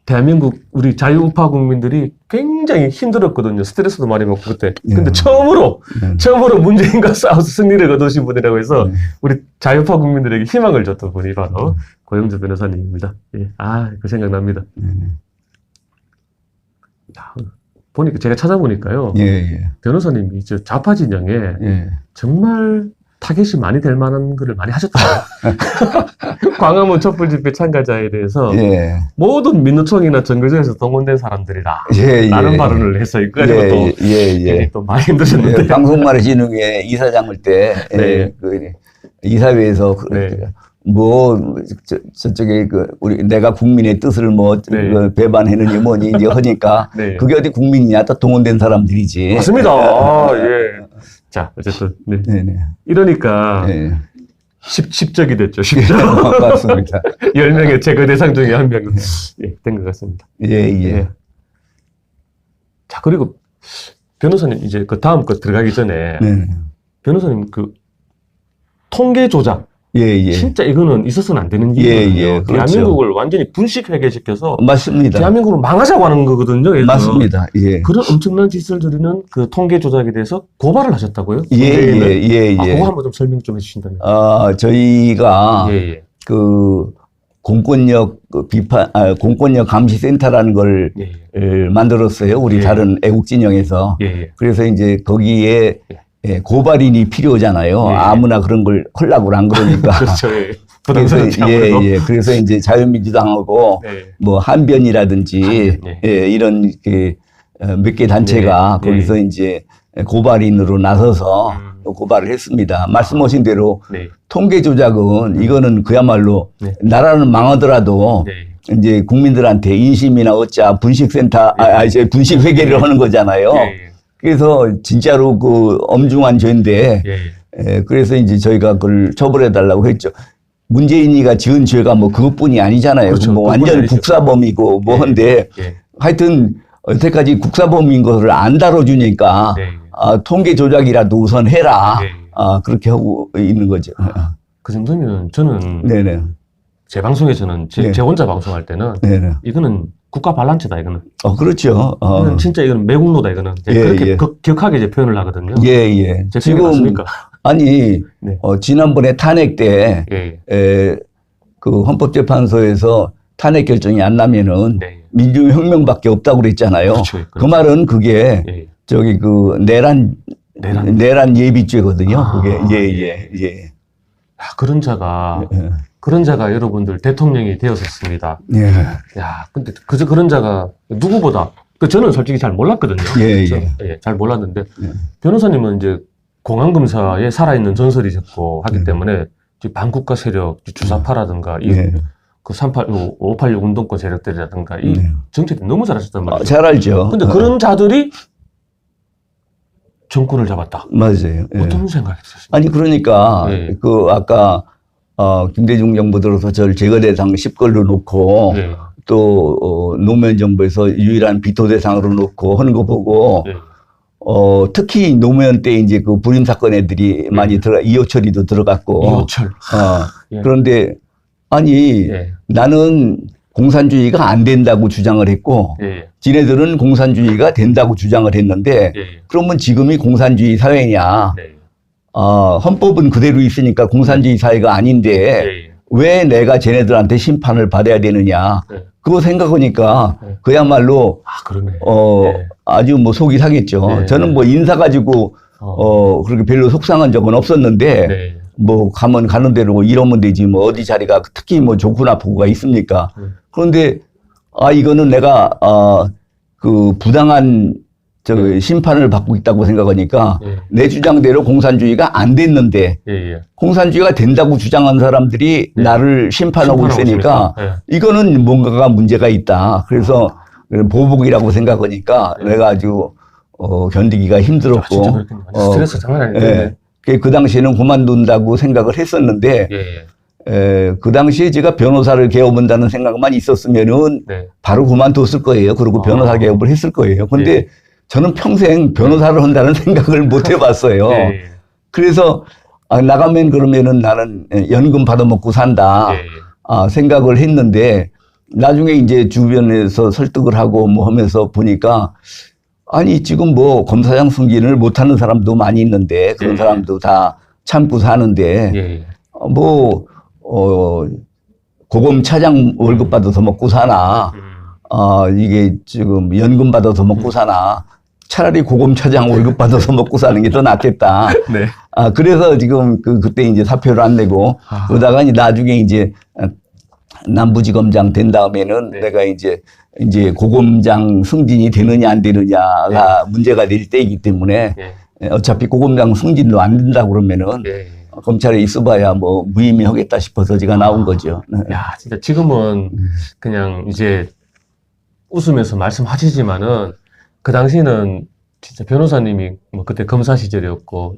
대한민국 우리 자유우파 국민들이 굉장히 힘들었거든요. 스트레스도 많이 받고 그때. 근데 처음으로 문재인과 싸워서 승리를 거두신 분이라고 해서 우리 자유우파 국민들에게 희망을 줬던 분이 바로 고영주 변호사님입니다. 예. 아, 그 생각납니다. 보니까 제가 찾아보니까요. 변호사님이 저 좌파 진영에 정말 타겟이 많이 될 만한 글을 많이 하셨더라고요. 광화문 촛불 집회 참가자에 대해서 모든 민노총이나 정글전에서 동원된 사람들이다. 라는 발언을 해서 이거가지고 또 많이 힘드셨는데. 방송말진흥회 이사장을 때 그 이사회에서 저쪽에 우리 내가 국민의 뜻을 배반했느니 뭐니 이제 하니까 그게 어디 국민이냐 또 동원된 사람들이지. 맞습니다. 자, 어쨌든 이러니까 10적이 됐죠. 10적. 맞습니다. 10명의 제거 대상 중에 한 명은 된 것 같습니다. 자, 그리고 변호사님 이제 그 다음 거 들어가기 전에 변호사님 그 통계 조작 진짜 이거는 있어서는 안 되는 일이거든요. 그렇죠. 대한민국을 완전히 분식회계시켜서 맞습니다. 대한민국을 망하자고 하는 거거든요. 맞습니다. 그런 엄청난 짓을 저리는 그 통계 조작에 대해서 고발을 하셨다고요? 그거 한번 좀 설명 좀 해주신다면. 저희가 그 공권력 공권력 감시센터라는 걸 만들었어요. 우리 다른 애국 진영에서. 그래서 이제 거기에 고발인이 필요하잖아요. 아무나 그런 걸 하려고 안 그러니까. 그렇죠. 그래서 이제 자유민주당하고 뭐 한변이라든지 이런 몇 개 단체가 거기서 이제 고발인으로 나서서 고발을 했습니다. 말씀하신 대로 통계 조작은 이거는 그야말로 나라는 망하더라도 이제 국민들한테 인심이나 어짜 분식센터 이제 분식 회계를 하는 거잖아요. 그래서 진짜로 그 엄중한 죄인데 그래서 이제 저희가 그걸 처벌해 달라고 했죠. 문재인이가 지은 죄가 뭐 그것뿐이 아니잖아요. 그렇죠. 뭐 완전 국사범이고 뭐한데 하여튼 여태까지 국사범인 것을 안 다뤄주니까 통계 조작이라도 우선 해라. 그렇게 하고 있는 거죠. 그 정도면 저는 제 방송에서는 제 혼자 방송할 때는 이거는 국가 반란죄다 이거는. 그렇죠. 이건 진짜 이거는 매국노다 이거는. 그렇게 격하게 이제 표현을 하거든요. 지금 맞습니까? 아니 지난번에 탄핵 때 그 헌법재판소에서 탄핵 결정이 안 나면은 민주혁명밖에 없다고 그랬잖아요. 그렇죠. 그 말은 그게 저기 그 내란 예비죄거든요. 그게 그런 자가 여러분들 대통령이 되었었습니다. 야, 근데 그런 자가 누구보다 저는 솔직히 잘 몰랐거든요. 잘 몰랐는데 변호사님은 이제 공안검사에 살아있는 전설이셨고 하기 때문에 반국가 세력, 주사파라든가 그 586 운동권 세력들이라든가 이 정책이 너무 잘하셨단 말이에요. 잘 알죠. 근데 그런 자들이 정권을 잡았다. 맞아요. 어떤 생각이 드셨습니까? 아니 그러니까 그 아까 김대중 정부 들어서 저를 제거 대상 10걸로 놓고 또 노무현 정부에서 유일한 비토 대상으로 놓고 하는 거 보고 특히 노무현 때 이제 그 불임 사건 애들이 많이 이호철이도 들어갔고 이호철. 그런데 아니 나는 공산주의가 안 된다고 주장을 했고 지네들은 공산주의가 된다고 주장을 했는데 그러면 지금이 공산주의 사회냐? 헌법은 그대로 있으니까 공산주의 사회가 아닌데 왜 내가 쟤네들한테 심판을 받아야 되느냐? 그거 생각하니까 그야말로 아주 뭐 속이 상했죠. 저는 뭐 인사 가지고 그렇게 별로 속상한 적은 없었는데 뭐 가면 가는 대로 이러면 되지 뭐 어디 자리가 특히 뭐 좋고 나쁘고가 있습니까? 그런데 이거는 내가 그 부당한 심판을 받고 있다고 생각하니까 내 주장대로 공산주의가 안 됐는데 공산주의가 된다고 주장한 사람들이 나를 심판하고 있으니까 이거는 뭔가가 문제가 있다. 그래서 보복이라고 생각하니까 내가 아주 견디기가 힘들었고 스트레스 장난 아닌데 그 당시에는 그만둔다고 생각을 했었는데 그 당시에 제가 변호사를 개업한다는 생각만 있었으면은 바로 그만뒀을 거예요. 그리고 변호사 개업을 했을 거예요. 근데 저는 평생 변호사를 한다는 생각을 못 해봤어요. 그래서 나가면 그러면은 나는 연금 받아먹고 산다 생각을 했는데 나중에 이제 주변에서 설득을 하고 뭐 하면서 보니까 아니 지금 뭐 검사장 승진을 못하는 사람도 많이 있는데 그런 사람도 다 참고 사는데 뭐 고검 차장 월급 받아서 먹고 사나 이게 지금 연금 받아서 먹고 사나 차라리 고검 차장 월급 받아서 먹고 사는 게 더 낫겠다. 네. 그래서 지금 그때 이제 사표를 안 내고 그러다가 나중에 이제 남부지검장 된 다음에는 내가 이제 고검장 승진이 되느냐 안 되느냐가 문제가 될 때이기 때문에 어차피 고검장 승진도 안 된다고 그러면은 검찰에 있어봐야 뭐 무의미하겠다 싶어서 제가 나온 거죠. 야, 진짜 지금은 그냥 이제 웃으면서 말씀하시지만은 그 당시는 진짜 변호사님이 뭐 그때 검사 시절이었고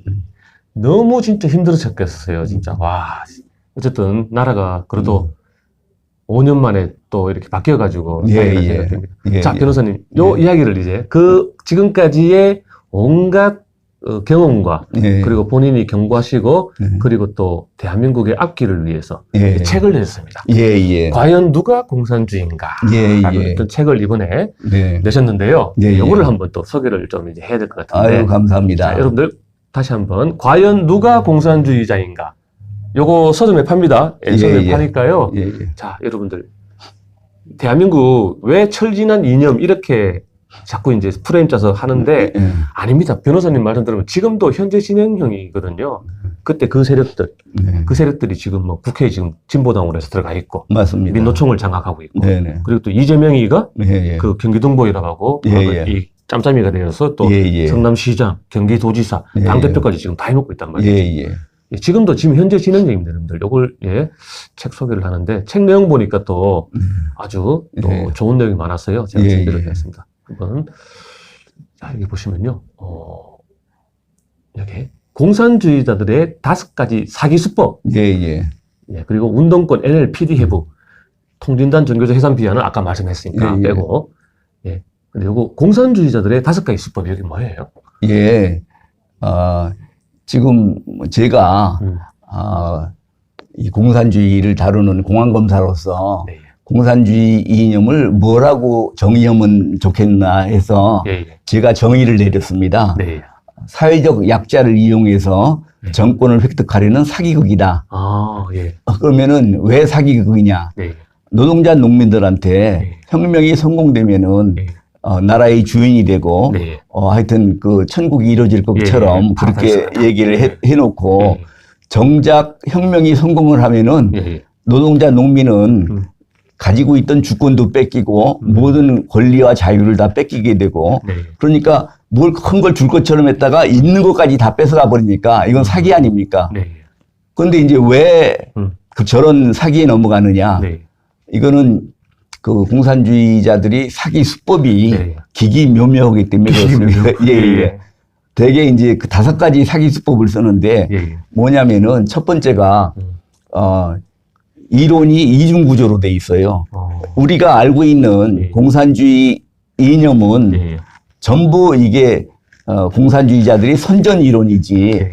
너무 진짜 힘들으셨겠어요. 진짜. 와. 어쨌든 나라가 그래도 5년 만에 또 이렇게 바뀌어가지고 다행이라 생각됩니다. 자, 변호사님, 요 이야기를 이제 지금까지의 온갖 경험과 그리고 본인이 경고하시고 그리고 또 대한민국의 앞길을 위해서 책을 냈습니다. 과연 누가 공산주의인가? 라는 어떤 책을 이번에 내셨는데요. 요거를 한번 또 소개를 좀 이제 해야 될 것 같은데. 아유, 감사합니다. 자, 여러분들 다시 한번 과연 누가 공산주의자인가? 요거 서점에 팝니다. 서점에 파니까요. 자, 여러분들 대한민국 왜 철진한 이념 이렇게 자꾸 이제 프레임 짜서 하는데 아닙니다. 변호사님 말씀 들으면 지금도 현재 진행형이거든요. 그때 그 세력들이 지금 뭐 국회에 지금 진보당으로 해서 들어가 있고 맞습니다. 민노총을 장악하고 있고 그리고 또 이재명이가 그 경기동부이라고 하고 이 짬짬이가 되어서 또 성남시장, 경기도지사, 당대표까지 지금 다 해놓고 있단 말이에요. 지금도 지금 현재 진행형입니다, 여러분들. 요걸 책 소개를 하는데 책 내용 보니까 또 아주 또 좋은 내용이 많았어요. 제가 준비를 했습니다. 한번 여기 보시면요, 여기 공산주의자들의 5가지 사기 수법, 그리고 운동권 NLPD 해부, 통진단 전교조 해산 비하는 아까 말씀했으니까 빼고, 그리고 공산주의자들의 5가지 수법 여기 뭐예요? 지금 제가 이 공산주의를 다루는 공안검사로서 공산주의 이념을 뭐라고 정의하면 좋겠나 해서 제가 정의를 내렸습니다. 사회적 약자를 이용해서 정권을 획득하려는 사기극이다. 그러면은 왜 사기극이냐? 노동자 농민들한테 혁명이 성공되면은 나라의 주인이 되고 하여튼 그 천국이 이루어질 것처럼 그렇게 얘기를 해놓고 정작 혁명이 성공을 하면은 노동자 농민은 가지고 있던 주권도 뺏기고 모든 권리와 자유를 다 뺏기게 되고 그러니까 뭘 큰 걸 줄 것처럼 했다가 있는 것까지 다 뺏어가 버리니까 이건 사기 아닙니까? 그런데 이제 왜 저런 사기에 넘어가느냐? 이거는 그 공산주의자들이 사기 수법이 기기묘묘하기 때문에 그렇습니다. 대개 이제 그 5가지 사기 수법을 쓰는데 뭐냐면은 첫 번째가 이론이 이중구조로 돼 있어요. 우리가 알고 있는 공산주의 이념은 전부 이게 공산주의자들이 선전 이론이지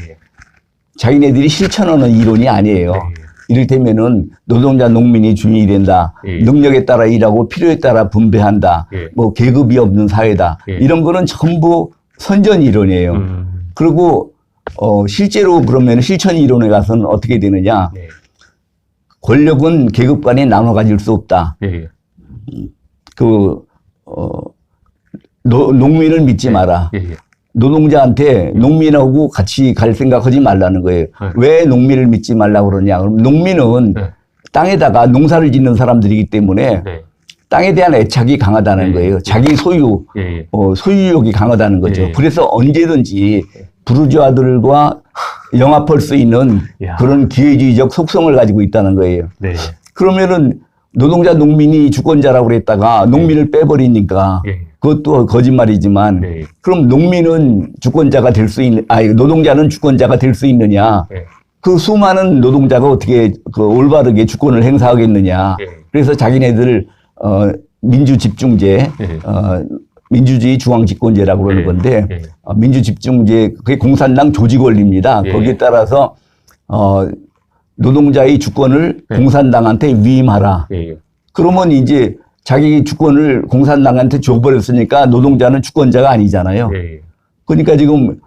자기네들이 실천하는 이론이 아니에요. 이를테면은 노동자 농민이 주인이 된다. 능력에 따라 일하고 필요에 따라 분배한다. 뭐 계급이 없는 사회다. 이런 거는 전부 선전 이론이에요. 그리고 실제로 그러면 실천 이론에 가서는 어떻게 되느냐? 권력은 계급 간에 나눠 가질 수 없다. 농민을 믿지 마라. 노동자한테 농민하고 같이 갈 생각하지 말라는 거예요. 왜 농민을 믿지 말라고 그러냐? 그럼 농민은 땅에다가 농사를 짓는 사람들이기 때문에 땅에 대한 애착이 강하다는 거예요. 자기 소유, 소유욕이 강하다는 거죠. 그래서 언제든지 부르주아들과 영합할 수 있는 그런 기회주의적 속성을 가지고 있다는 거예요. 그러면은 노동자 농민이 주권자라고 그랬다가 농민을 빼버리니까 그것도 거짓말이지만 그럼 농민은 주권자가 될 수 있는, 노동자는 주권자가 될 수 있느냐? 그 수많은 노동자가 어떻게 그 올바르게 주권을 행사하겠느냐? 그래서 자기네들 민주집중제, 민주주의 중앙집권제라고 그러는 건데 민주집중제 그게 공산당 조직 원리입니다. 거기에 따라서 노동자의 주권을 공산당한테 위임하라. 그러면 이제 자기 주권을 공산당한테 줘버렸으니까 노동자는 주권자가 아니잖아요. 예. 그러니까 지금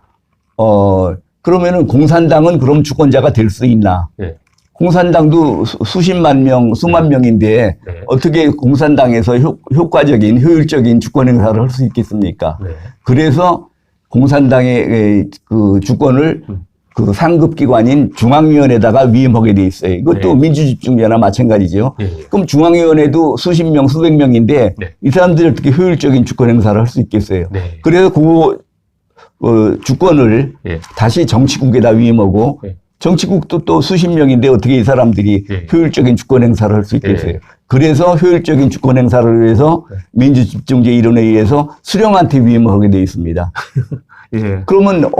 그러면은 공산당은 그럼 주권자가 될 수 있나? 예. 공산당도 수십만 명, 수만 명인데 네. 어떻게 공산당에서 효과적인, 효율적인 주권 행사를 할 수 있겠습니까? 네. 그래서 공산당의 그 주권을 그 상급 기관인 중앙위원회에다가 위임하게 돼 있어요. 이것도 네. 민주집중제나 마찬가지죠. 예. 그럼 중앙위원회도 수십 명, 수백 명인데 네. 이 사람들이 어떻게 효율적인 주권 행사를 할 수 있겠어요? 네. 그래서 그 주권을 예. 다시 정치국에다 위임하고 예. 정치국도 또 수십 명인데 어떻게 이 사람들이 예. 효율적인 주권 행사를 할 수 있겠어요? 예. 그래서 효율적인 주권 행사를 위해서 민주집중제 이론에 의해서 수령한테 위임을 하게 되어 있습니다. 예. 그러면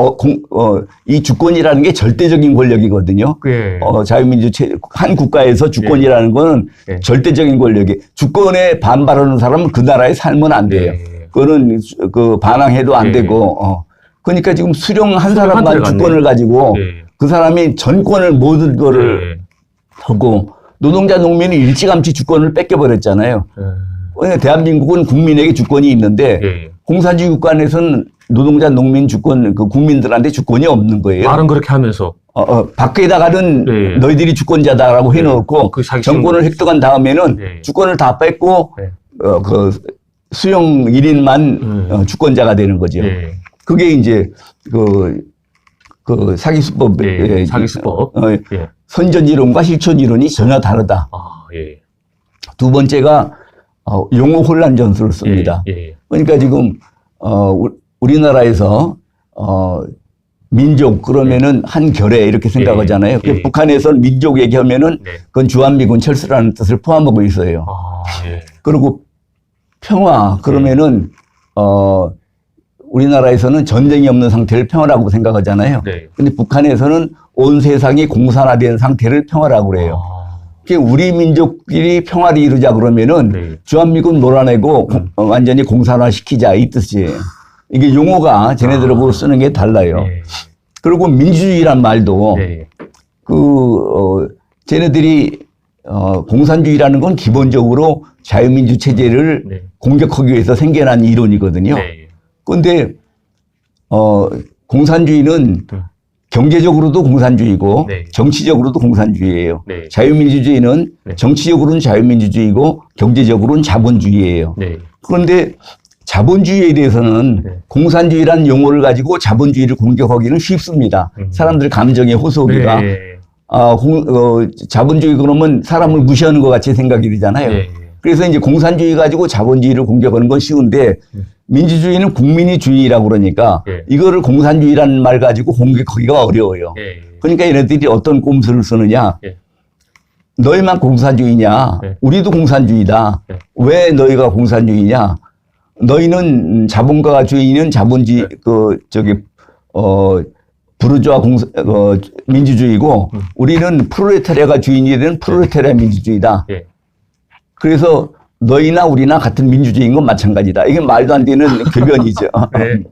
이 주권이라는 게 절대적인 권력이거든요. 예. 자유민주체 한 국가에서 주권이라는 거는 예. 절대적인 권력이 주권에 반발하는 사람은 그 나라에 살면 안 돼요. 예. 그거는 그 반항해도 안 예. 되고 그러니까 지금 수령 한 사람만 수령한테 주권을 가지고 예. 그 사람이 전권을 모든 거를 예. 하고 노동자 농민이 일찌감치 주권을 뺏겨버렸잖아요. 그러니까 대한민국은 국민에게 주권이 있는데 예. 공산주의 국가에서는 노동자 농민 주권 그 국민들한테 주권이 없는 거예요. 말은 그렇게 하면서 밖에다가는 예. 너희들이 주권자다라고 해놓고 그 자기 정권을 획득한 다음에는 예. 주권을 다 뺏고 예. 그 수용 1인만 주권자가 되는 거죠. 예. 그게 이제 그 사기수법, 예. 사기수법. 예. 선전 이론과 실천 이론이 전혀 다르다. 아, 예. 두 번째가 용어 혼란 전술을 씁니다. 예. 예. 그러니까 지금 우리나라에서 민족 그러면은 한 결에 이렇게 생각하잖아요. 예. 북한에서는 민족 얘기하면은 네. 그건 주한미군 철수라는 뜻을 포함하고 있어요. 아, 예. 그리고 평화 그러면은 우리나라에서는 전쟁이 없는 상태를 평화라고 생각하잖아요. 네. 근데 북한에서는 온 세상이 공산화된 상태를 평화라고 그래요. 아, 그러니까 우리 민족끼리 평화를 이루자 그러면은 네. 주한미군 몰아내고 완전히 공산화시키자 이 뜻이에요. 이게 용어가 쟤네들하고 쓰는 게 달라요. 예. 그리고 민주주의란 말도 예. 쟤네들이 공산주의라는 건 기본적으로 자유민주 체제를 네. 공격하기 위해서 생겨난 이론이거든요. 네. 그런데 공산주의는 경제적으로도 공산주의고 네. 정치적으로도 공산주의예요. 네. 자유민주주의는 네. 정치적으로는 자유민주주의고 경제적으로는 자본주의예요. 네. 그런데 자본주의에 대해서는 네. 공산주의라는 용어를 가지고 자본주의를 공격하기는 쉽습니다. 사람들 감정에 호소하기가 네. 자본주의 그러면 사람을 무시하는 것 같이 생각이 되잖아요. 네. 그래서 이제 공산주의 가지고 자본주의를 공격하는 건 쉬운데 민주주의는 국민이 주의라고 그러니까 네. 이거를 공산주의라는 말 가지고 공격하기가 어려워요. 네. 그러니까 얘네들이 어떤 꼼수를 쓰느냐. 네. 너희만 공산주의냐. 네. 우리도 공산주의다. 네. 왜 너희가 공산주의냐. 너희는 자본가가 주인은 자본주의 부르주아 민주주의고 우리는 프롤레타리아가 주인이 되는 프롤레타리아 민주주의다. 네. 그래서 너희나 우리나 같은 민주주의인 건 마찬가지다. 이게 말도 안 되는 궤변이죠. 네.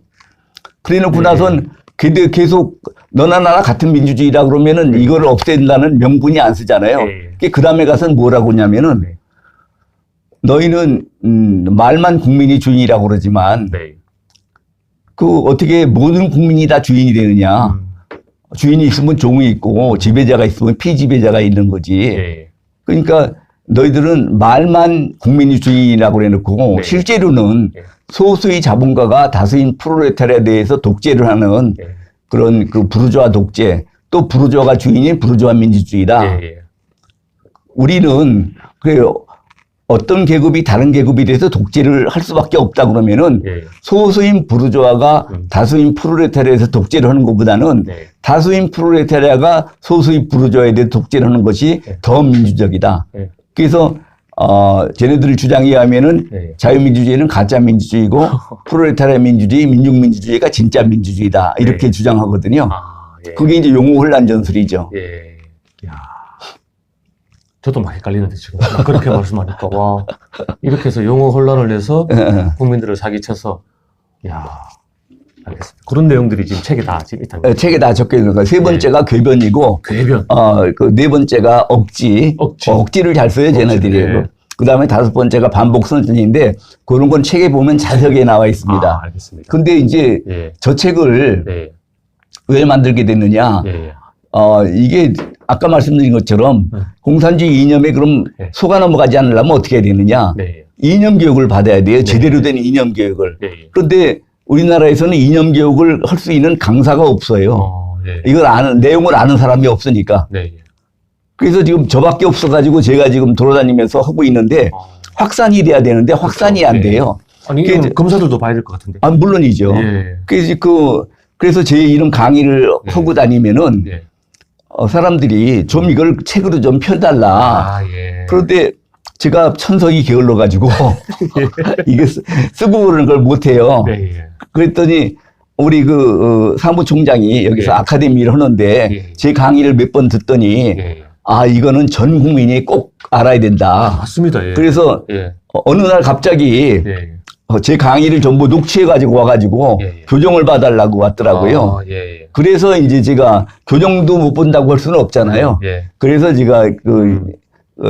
그래 놓고 나선 계속 너나 나나 같은 민주주의다 그러면은 이걸 없앤다는 명분이 안 쓰잖아요. 네. 그 다음에 가서는 뭐라고 하냐면은 네. 너희는 말만 국민이 주인이라고 그러지만 네. 그 어떻게 모든 국민이 다 주인이 되느냐. 주인이 있으면 종이 있고 지배자가 있으면 피지배자가 있는 거지. 네. 그러니까 너희들은 말만 국민주의라고 해놓고 네. 실제로는 네. 소수의 자본가가 다수인 프롤레타리아에 대해서 독재를 하는 네. 그런 그 부르주아 독재 또 부르주아가 주인인 부르주아 민주주의다. 네. 우리는 그래요. 어떤 계급이 다른 계급에 대해서 독재를 할 수밖에 없다 그러면은 네. 소수인 부르주아가 다수인 프롤레타리아에서 독재를 하는 것보다는 네. 다수인 프롤레타리아가 소수인 부르주아에 대해 독재를 하는 것이 네. 더 민주적이다. 네. 그래서 쟤네들 주장에 의하면은 네. 자유민주주의는 가짜 민주주의고 프롤레타리아 민주주의, 민족민주주의가 진짜 민주주의다. 이렇게 네. 주장하거든요. 아, 예. 그게 이제 용어 혼란 전술이죠. 예. 야. 저도 막 헷갈리는데 지금 그렇게 말씀하니까 와 이렇게 해서 용어 혼란을 내서 국민들을 사기쳐서 야 알겠습니다. 그런 내용들이 지금 책에 다 지금 있다. 책에 다 적혀 있는 거예요. 세 번째가 궤변이고, 궤변. 그 네 번째가 억지. 억지를 잘 써요, 쟤네들이. 네. 그다음에 5번째가 반복 선전인데 그런 건 책에 보면 자세하게 나와 있습니다. 알겠습니다. 근데 이제 저 책을 왜 만들게 됐느냐? 이게 아까 말씀드린 것처럼 공산주의 이념에 그럼 속아 넘어가지 않으려면 어떻게 해야 되느냐? 이념 교육을 받아야 돼요. 제대로 된 이념 교육을. 그런데 우리나라에서는 이념 교육을 할 수 있는 강사가 없어요. 이걸 내용을 아는 사람이 없으니까. 그래서 지금 저밖에 없어가지고 제가 지금 돌아다니면서 하고 있는데 확산이 돼야 되는데 확산이 안 돼요. 아니, 검사들도 봐야 될 것 같은데. 물론이죠. 그래서 제 이런 강의를 하고 다니면은 사람들이 좀 이걸 책으로 좀 펴달라. 그런데 제가 천성이 게을러가지고 이게 쓰고 그러는 걸 못해요. 그랬더니 우리 사무총장이 여기서 아카데미를 하는데 제 강의를 몇 번 듣더니 이거는 전 국민이 꼭 알아야 된다. 맞습니다. 그래서 어느 날 갑자기 제 강의를 전부 녹취해가지고 와가지고 교정을 봐달라고 왔더라고요. 그래서 이제 제가 교정도 못 본다고 할 수는 없잖아요. 그래서 제가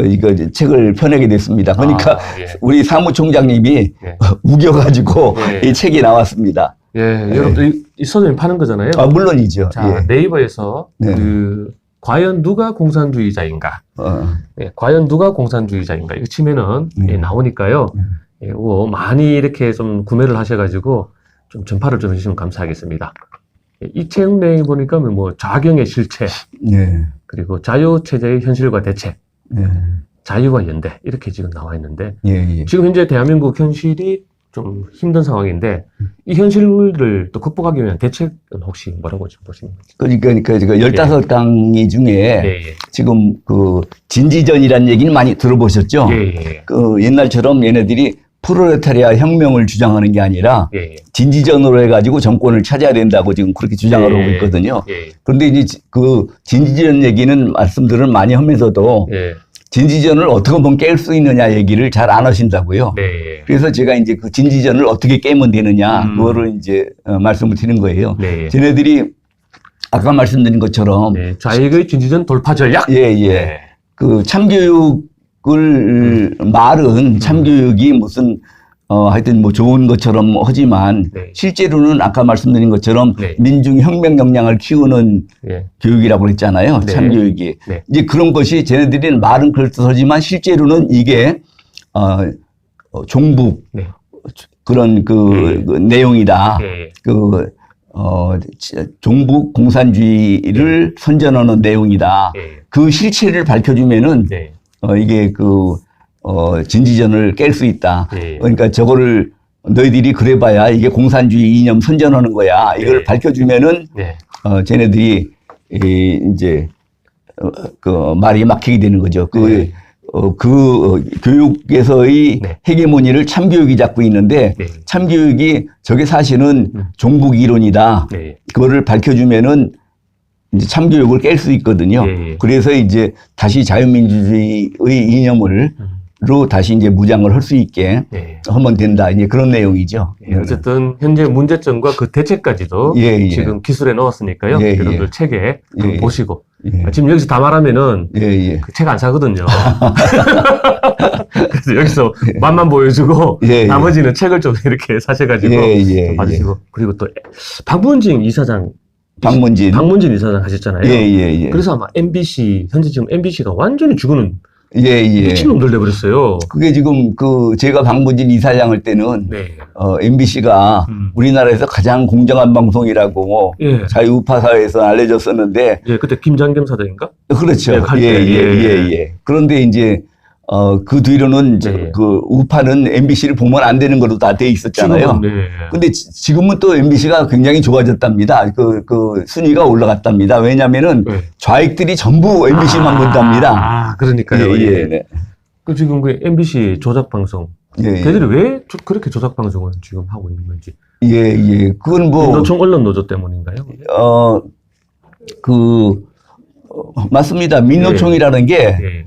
이거 책을 펴내게 됐습니다. 그러니까 우리 사무총장님이 우겨가지고 이 책이 나왔습니다. 여러분들 이 서점이 파는 거잖아요. 물론이죠. 자, 네이버에서 과연 누가 공산주의자인가? 과연 누가 공산주의자인가? 이거 치면은 나오니까요. 많이 이렇게 좀 구매를 하셔가지고 좀 전파를 좀 해주시면 감사하겠습니다. 이 책 내용에 보니까 뭐 좌경의 실체, 그리고 자유체제의 현실과 대책, 자유와 연대 이렇게 지금 나와 있는데 지금 현재 대한민국 현실이 좀 힘든 상황인데 이 현실을 또 극복하기 위한 대책은 혹시 뭐라고 지금 보시는 거죠? 그러니까 제가 15강의 중에 지금 진지전이라는 얘기는 많이 들어보셨죠? 옛날처럼 얘네들이 프롤레타리아 혁명을 주장하는 게 아니라 진지전으로 해가지고 정권을 찾아야 된다고 지금 그렇게 주장을 하고 있거든요. 그런데 이제 진지전 얘기는 말씀들을 많이 하면서도 진지전을 어떻게 보면 깰 수 있느냐 얘기를 잘 안 하신다고요. 그래서 제가 이제 그 진지전을 어떻게 깨면 되느냐, 그거를 이제 말씀을 드리는 거예요. 쟤네들이 아까 말씀드린 것처럼 좌익의 진지전 돌파 전략. 그 참교육을 말은 참교육이 무슨 하여튼 뭐 좋은 것처럼 하지만 실제로는 아까 말씀드린 것처럼 민중 혁명 역량을 키우는 교육이라고 그랬잖아요. 참교육이. 이제 그런 것이 쟤네들이 말은 그럴듯하지만 실제로는 이게 종북 그런 그 내용이다. 종북 공산주의를 선전하는 내용이다. 그 실체를 밝혀주면은 이게 진지전을 깰 수 있다. 그러니까 저거를 너희들이 그래봐야 이게 공산주의 이념 선전하는 거야. 이걸 밝혀주면은 쟤네들이 이제 말이 막히게 되는 거죠. 교육에서의 헤게모니를 참교육이 잡고 있는데 참교육이 저게 사실은 종북 이론이다. 그거를 밝혀주면은 이제 참교육을 깰 수 있거든요. 그래서 이제 다시 자유민주주의의 이념으로 다시 이제 무장을 할 수 있게 하면 된다. 이제 그런 내용이죠. 어쨌든 현재 문제점과 그 대책까지도 지금 기술에 넣었으니까요. 여러분들 책에 보시고 지금 여기서 다 말하면은 그 책 안 사거든요. 그래서 여기서 맛만 보여주고 나머지는 책을 좀 이렇게 사셔가지고 봐주시고 그리고 또 박문진 이사장. 박문진 이사장 하셨잖아요. 그래서 아마 MBC, 현재 지금 MBC가 완전히 죽어는 미친놈들 돼버렸어요. 그게 지금 제가 박문진 이사장 할 때는 MBC가 우리나라에서 가장 공정한 방송이라고 자유우파 사회에서 알려졌었는데. 그때 김장겸 사장인가? 그렇죠. 그런데 이제 그 뒤로는 그 우파는 MBC를 보면 안 되는 걸로 다 돼 있었잖아요. 근데 지금은 또 MBC가 굉장히 좋아졌답니다. 그 순위가 올라갔답니다. 왜냐면은 좌익들이 전부 MBC만 본답니다. 그러니까요. 그 지금 그 MBC 조작 방송. 걔들이 왜 그렇게 조작 방송을 지금 하고 있는 건지. 그건 뭐. 민노총 언론 노조 때문인가요? 맞습니다. 민노총이라는 게,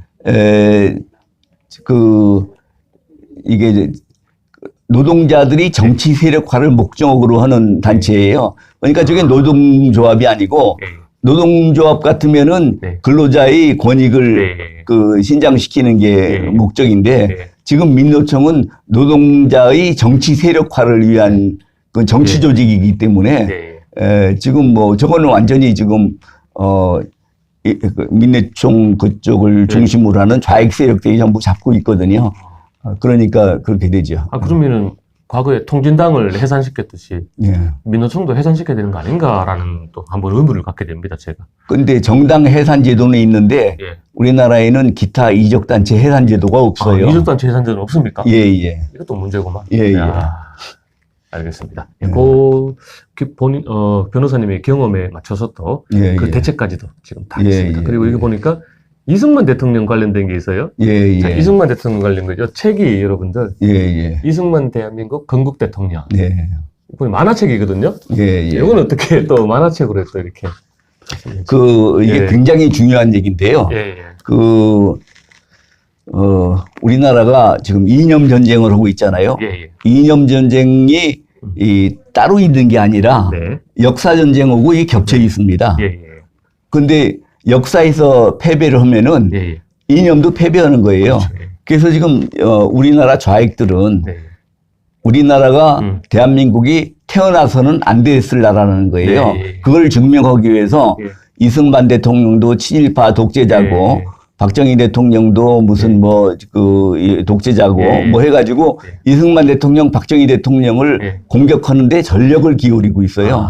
이게 이제 노동자들이 정치 세력화를 목적으로 하는 단체예요. 그러니까 저게 노동조합이 아니고 노동조합 같으면은 근로자의 권익을 신장시키는 게 목적인데 지금 민노총은 노동자의 정치 세력화를 위한 그 정치 조직이기 때문에 지금 뭐 저거는 완전히 지금 그 민노총 그쪽을 중심으로 하는 좌익 세력들이 전부 잡고 있거든요. 그러니까 그렇게 되죠. 그러면은 과거에 통진당을 해산시켰듯이 민노총도 해산시켜야 되는 거 아닌가라는 또 한번 의문을 갖게 됩니다, 제가. 근데 정당 해산 제도는 있는데 우리나라에는 기타 이적단체 해산 제도가 없어요. 이적단체 해산 제도는 없습니까? 이것도 문제구만. 알겠습니다. 변호사님의 경험에 맞춰서 또 그 대책까지도 지금 다 있습니다. 그리고 여기 보니까 이승만 대통령 관련된 게 있어요. 자, 이승만 대통령 관련 거죠. 책이 여러분들. 이승만 대한민국 건국 대통령. 보면 만화책이거든요. 이거는 어떻게 또 만화책으로 또 이렇게. 이게 굉장히 중요한 얘기인데요. 우리나라가 지금 이념 전쟁을 하고 있잖아요. 이념 전쟁이 따로 있는 게 아니라 역사 전쟁하고 겹쳐 있습니다. 근데 역사에서 패배를 하면은 이념도 패배하는 거예요. 그래서 지금 우리나라 좌익들은 우리나라가 대한민국이 태어나서는 안 됐을 나라라는 거예요. 그걸 증명하기 위해서 이승만 대통령도 친일파 독재자고 박정희 대통령도 무슨 독재자고 해가지고 이승만 대통령, 박정희 대통령을 공격하는데 전력을 기울이고 있어요.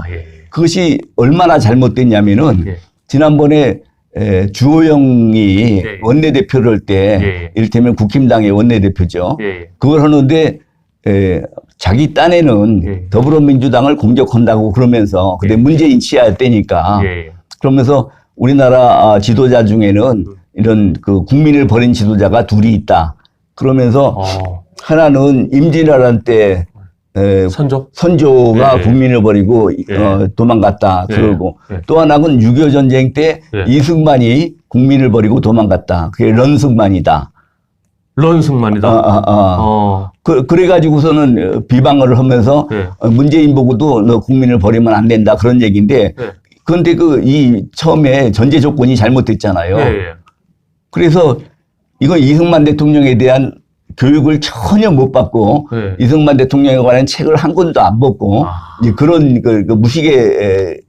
그것이 얼마나 잘못됐냐면은 지난번에 주호영이 원내대표를 할 때 이를테면 국힘당의 원내대표죠. 그걸 하는데 자기 딴에는 더불어민주당을 공격한다고 그러면서 근데 문재인 치하할 때니까 그러면서 우리나라 지도자 중에는 이런 그 국민을 버린 지도자가 둘이 있다. 그러면서 하나는 임진왜란 때 선조가 국민을 버리고 도망갔다. 그러고 또 하나는 6.25 전쟁 때 이승만이 국민을 버리고 도망갔다. 그게 런승만이다. 그래가지고서는 비방을 하면서 문재인 보고도 너 국민을 버리면 안 된다. 그런 얘기인데 그런데 처음에 전제 조건이 잘못됐잖아요. 그래서 이건 이승만 대통령에 대한 교육을 전혀 못 받고 이승만 대통령에 관한 책을 한 권도 안 받고 이제 그런 그 무식의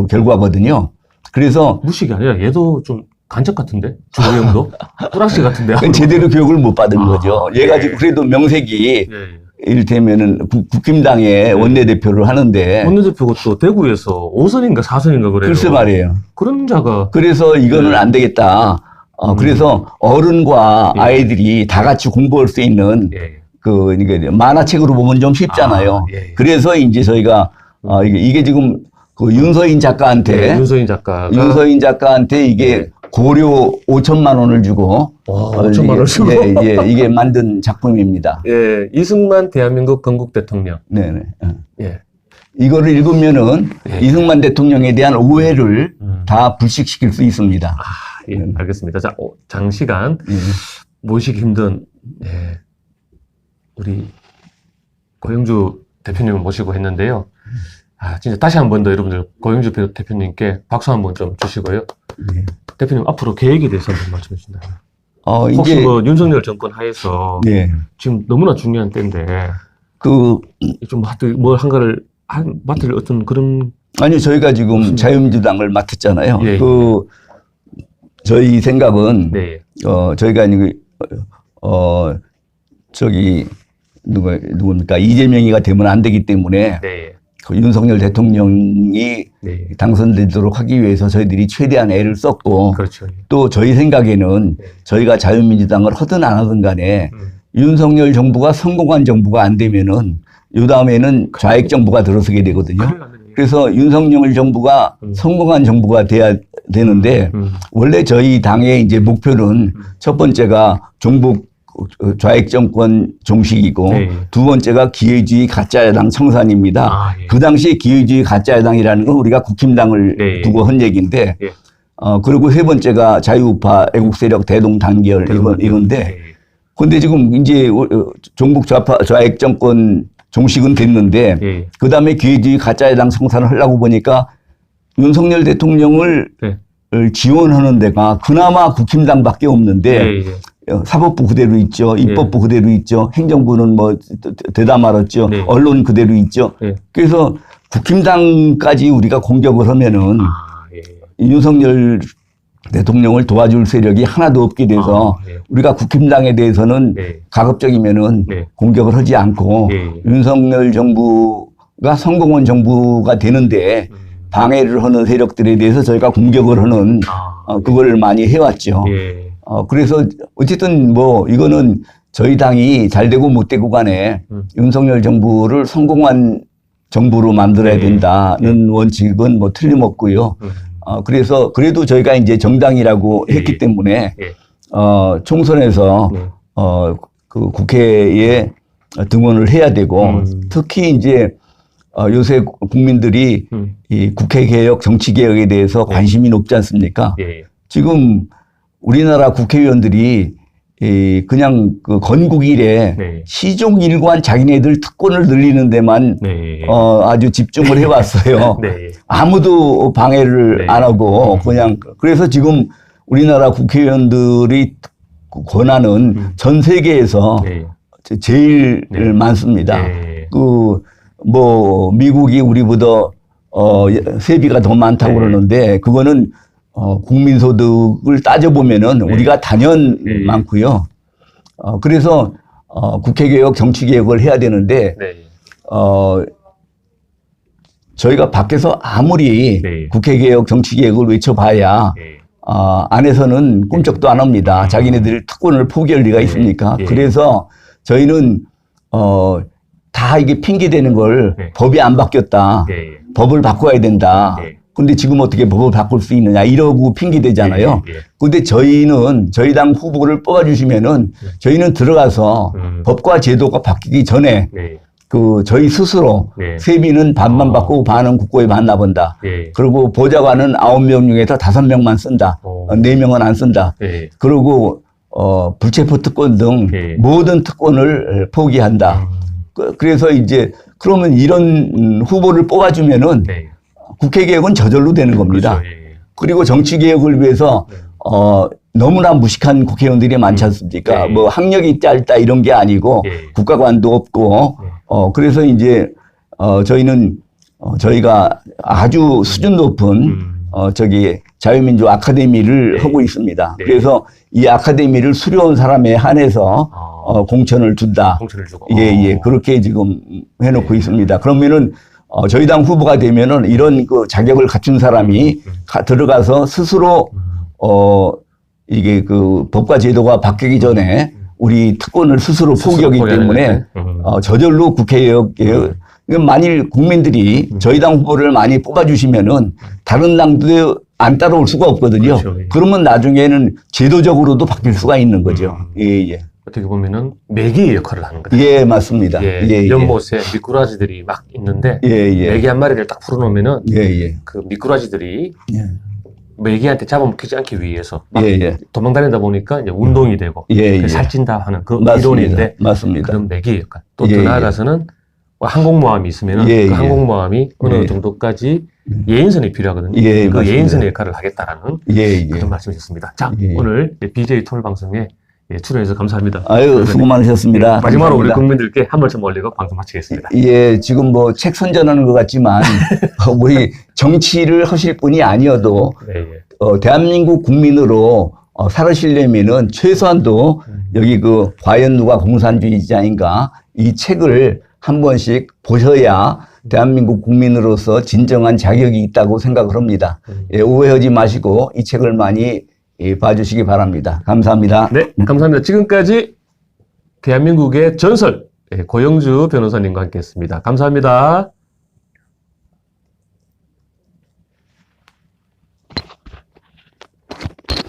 결과거든요. 그래서 무식이 아니라 얘도 좀 간첩 같은데 주호영도 꾸락시 같은데 제대로 교육을 못 받은 거죠. 얘가 지금 그래도 명색이 이를테면은 국힘당의 원내대표를 하는데 원내대표가 또 대구에서 5선인가 4선인가 그래요. 글쎄 말이에요. 그런 자가 그래서 이거는 안 되겠다. 그래서 어른과 아이들이 다 같이 공부할 수 있는 만화책으로 보면 좀 쉽잖아요. 그래서 이제 저희가 이게 지금 그 윤서인 작가한테 윤서인 작가한테 이게 고려 5천만 원을 주고 5천만 원을 주고 이게 만든 작품입니다. 이승만 대한민국 건국 대통령. 이거를 읽으면은 이승만 대통령에 대한 오해를 다 불식시킬 수 있습니다. 알겠습니다. 자, 장시간 모시기 힘든 우리 고영주 대표님을 모시고 했는데요. 진짜 다시 한 번 더 여러분들 고영주 대표님께 박수 한번 좀 주시고요. 대표님 앞으로 계획에 대해서 한번 말씀해 주신다면. 혹시 윤석열 정권 하에서 지금 너무나 중요한 때인데 좀 한가를 맡을 어떤 그런 아니요, 저희가 지금 자유민주당을 맡았잖아요. 저희 생각은 저희가 누굽니까 이재명이가 되면 안 되기 때문에 윤석열 대통령이 당선되도록 하기 위해서 저희들이 최대한 애를 썼고 또 저희 생각에는 저희가 자유민주당을 하든 안 하든 간에 윤석열 정부가 성공한 정부가 안 되면은 이 다음에는 좌익 정부가 들어서게 되거든요. 그래서 윤석열 정부가 성공한 정부가 돼야 되는데 원래 저희 당의 이제 목표는 첫 번째가 종북 좌익 정권 종식이고 두 번째가 기회주의 가짜야당 청산입니다. 그 당시에 기회주의 가짜야당이라는 건 우리가 국힘당을 두고 한 얘기인데 그리고 세 번째가 자유우파 애국세력 대동단결 이건데 근데 지금 이제 종북 좌익 정권 종식은 됐는데 그 다음에 기회주의 가짜야당 청산을 하려고 보니까 윤석열 대통령을 지원하는 데가 그나마 국힘당밖에 없는데 사법부 그대로 있죠. 입법부 그대로 있죠. 행정부는 뭐 되다 말았죠. 네. 언론 그대로 있죠. 네. 그래서 국힘당까지 우리가 공격을 하면은 윤석열 대통령을 도와줄 세력이 하나도 없게 돼서 우리가 국힘당에 대해서는 가급적이면은 공격을 하지 않고 윤석열 정부가 성공한 정부가 되는데 방해를 하는 세력들에 대해서 저희가 공격을 하는 그거를 많이 해왔죠. 그래서 어쨌든 뭐 이거는 저희 당이 잘 되고 못 되고 간에 윤석열 정부를 성공한 정부로 만들어야 된다는 원칙은 뭐 틀림없고요. 그래서 그래도 저희가 이제 정당이라고 했기 때문에 총선에서 그 국회에 등원을 해야 되고 특히 이제 요새 국민들이 이 국회 개혁, 정치 개혁에 대해서 관심이 높지 않습니까? 지금 우리나라 국회의원들이 그냥 그 건국 이래 시종 일관 자기네들 특권을 늘리는 데만 아주 집중을 해왔어요. 아무도 방해를 안 하고 그냥 그래서 지금 우리나라 국회의원들이 권한은 전 세계에서 제일 많습니다. 그 뭐 미국이 우리보다 세비가 더 많다고 그러는데 그거는 국민소득을 따져보면은 우리가 단연 많고요. 그래서 국회개혁, 정치개혁을 해야 되는데 저희가 밖에서 아무리 국회개혁, 정치개혁을 외쳐봐야 안에서는 꿈쩍도 안 합니다. 자기네들 특권을 포기할 리가 있습니까? 그래서 저희는 다 이게 핑계대는 걸 법이 안 바뀌었다. 법을 바꿔야 된다. 근데 지금 어떻게 법을 바꿀 수 있느냐 이러고 핑계대잖아요. 근데 저희는 저희 당 후보를 뽑아주시면은 저희는 들어가서 법과 제도가 바뀌기 전에 그 저희 스스로 세비는 반만 받고 반은 국고에 반납한다. 그리고 보좌관은 9명 중에서 5명만 쓴다. 4명은 안 쓴다. 그리고 불체포 특권 등 모든 특권을 포기한다. 그래서 이제 그러면 이런 후보를 뽑아주면은 국회 개혁은 저절로 되는 겁니다. 그리고 정치 개혁을 위해서 너무나 무식한 국회의원들이 많지 않습니까? 뭐 학력이 짧다 이런 게 아니고 국가관도 없고 그래서 이제 저희는 저희가 아주 수준 높은 저기 자유민주 아카데미를 하고 있습니다. 그래서 이 아카데미를 수료한 사람에 한해서 공천을 준다. 공천을 주고. 그렇게 지금 해놓고 있습니다. 그러면은 저희 당 후보가 되면은 이런 그 자격을 갖춘 사람이 들어가서 스스로 이게 그 법과 제도가 바뀌기 전에 우리 특권을 스스로 포기하기 때문에 저절로 국회개혁 만일 국민들이 저희 당 후보를 많이 뽑아주시면은 다른 당도 안 따라올 수가 없거든요. 그러면 나중에는 제도적으로도 바뀔 수가 있는 거죠. 어떻게 보면은 매개의 역할을 하는 거죠. 맞습니다. 연못에 미꾸라지들이 막 있는데 매개 한 마리를 딱 풀어놓으면은 그 미꾸라지들이 매개한테 잡아먹히지 않기 위해서 막 도망다니다 보니까 이제 운동이 되고 살찐다 하는 그 이론인데 맞습니다. 그런 매개의 역할. 또 더 나아가서는 항공모함이 있으면은 그 항공모함이 어느 정도까지 예인선이 필요하거든요. 그 예인선의 역할을 하겠다라는 그런 말씀이셨습니다. 자, 오늘 BJ 토론 방송에 출연해서 감사합니다. 아유, 수고 많으셨습니다. 마지막으로 우리 국민들께 한 말씀 올리고 방송 마치겠습니다. 지금 뭐 책 선전하는 것 같지만 우리 정치를 하실 분이 아니어도 대한민국 국민으로 살으시려면은 최소한도 여기 그 과연 누가 공산주의자인가 이 책을 한 번씩 보셔야 대한민국 국민으로서 진정한 자격이 있다고 생각을 합니다. 오해하지 마시고 이 책을 많이 봐주시기 바랍니다. 감사합니다. 네, 감사합니다. 지금까지 대한민국의 전설 고영주 변호사님과 함께했습니다. 감사합니다.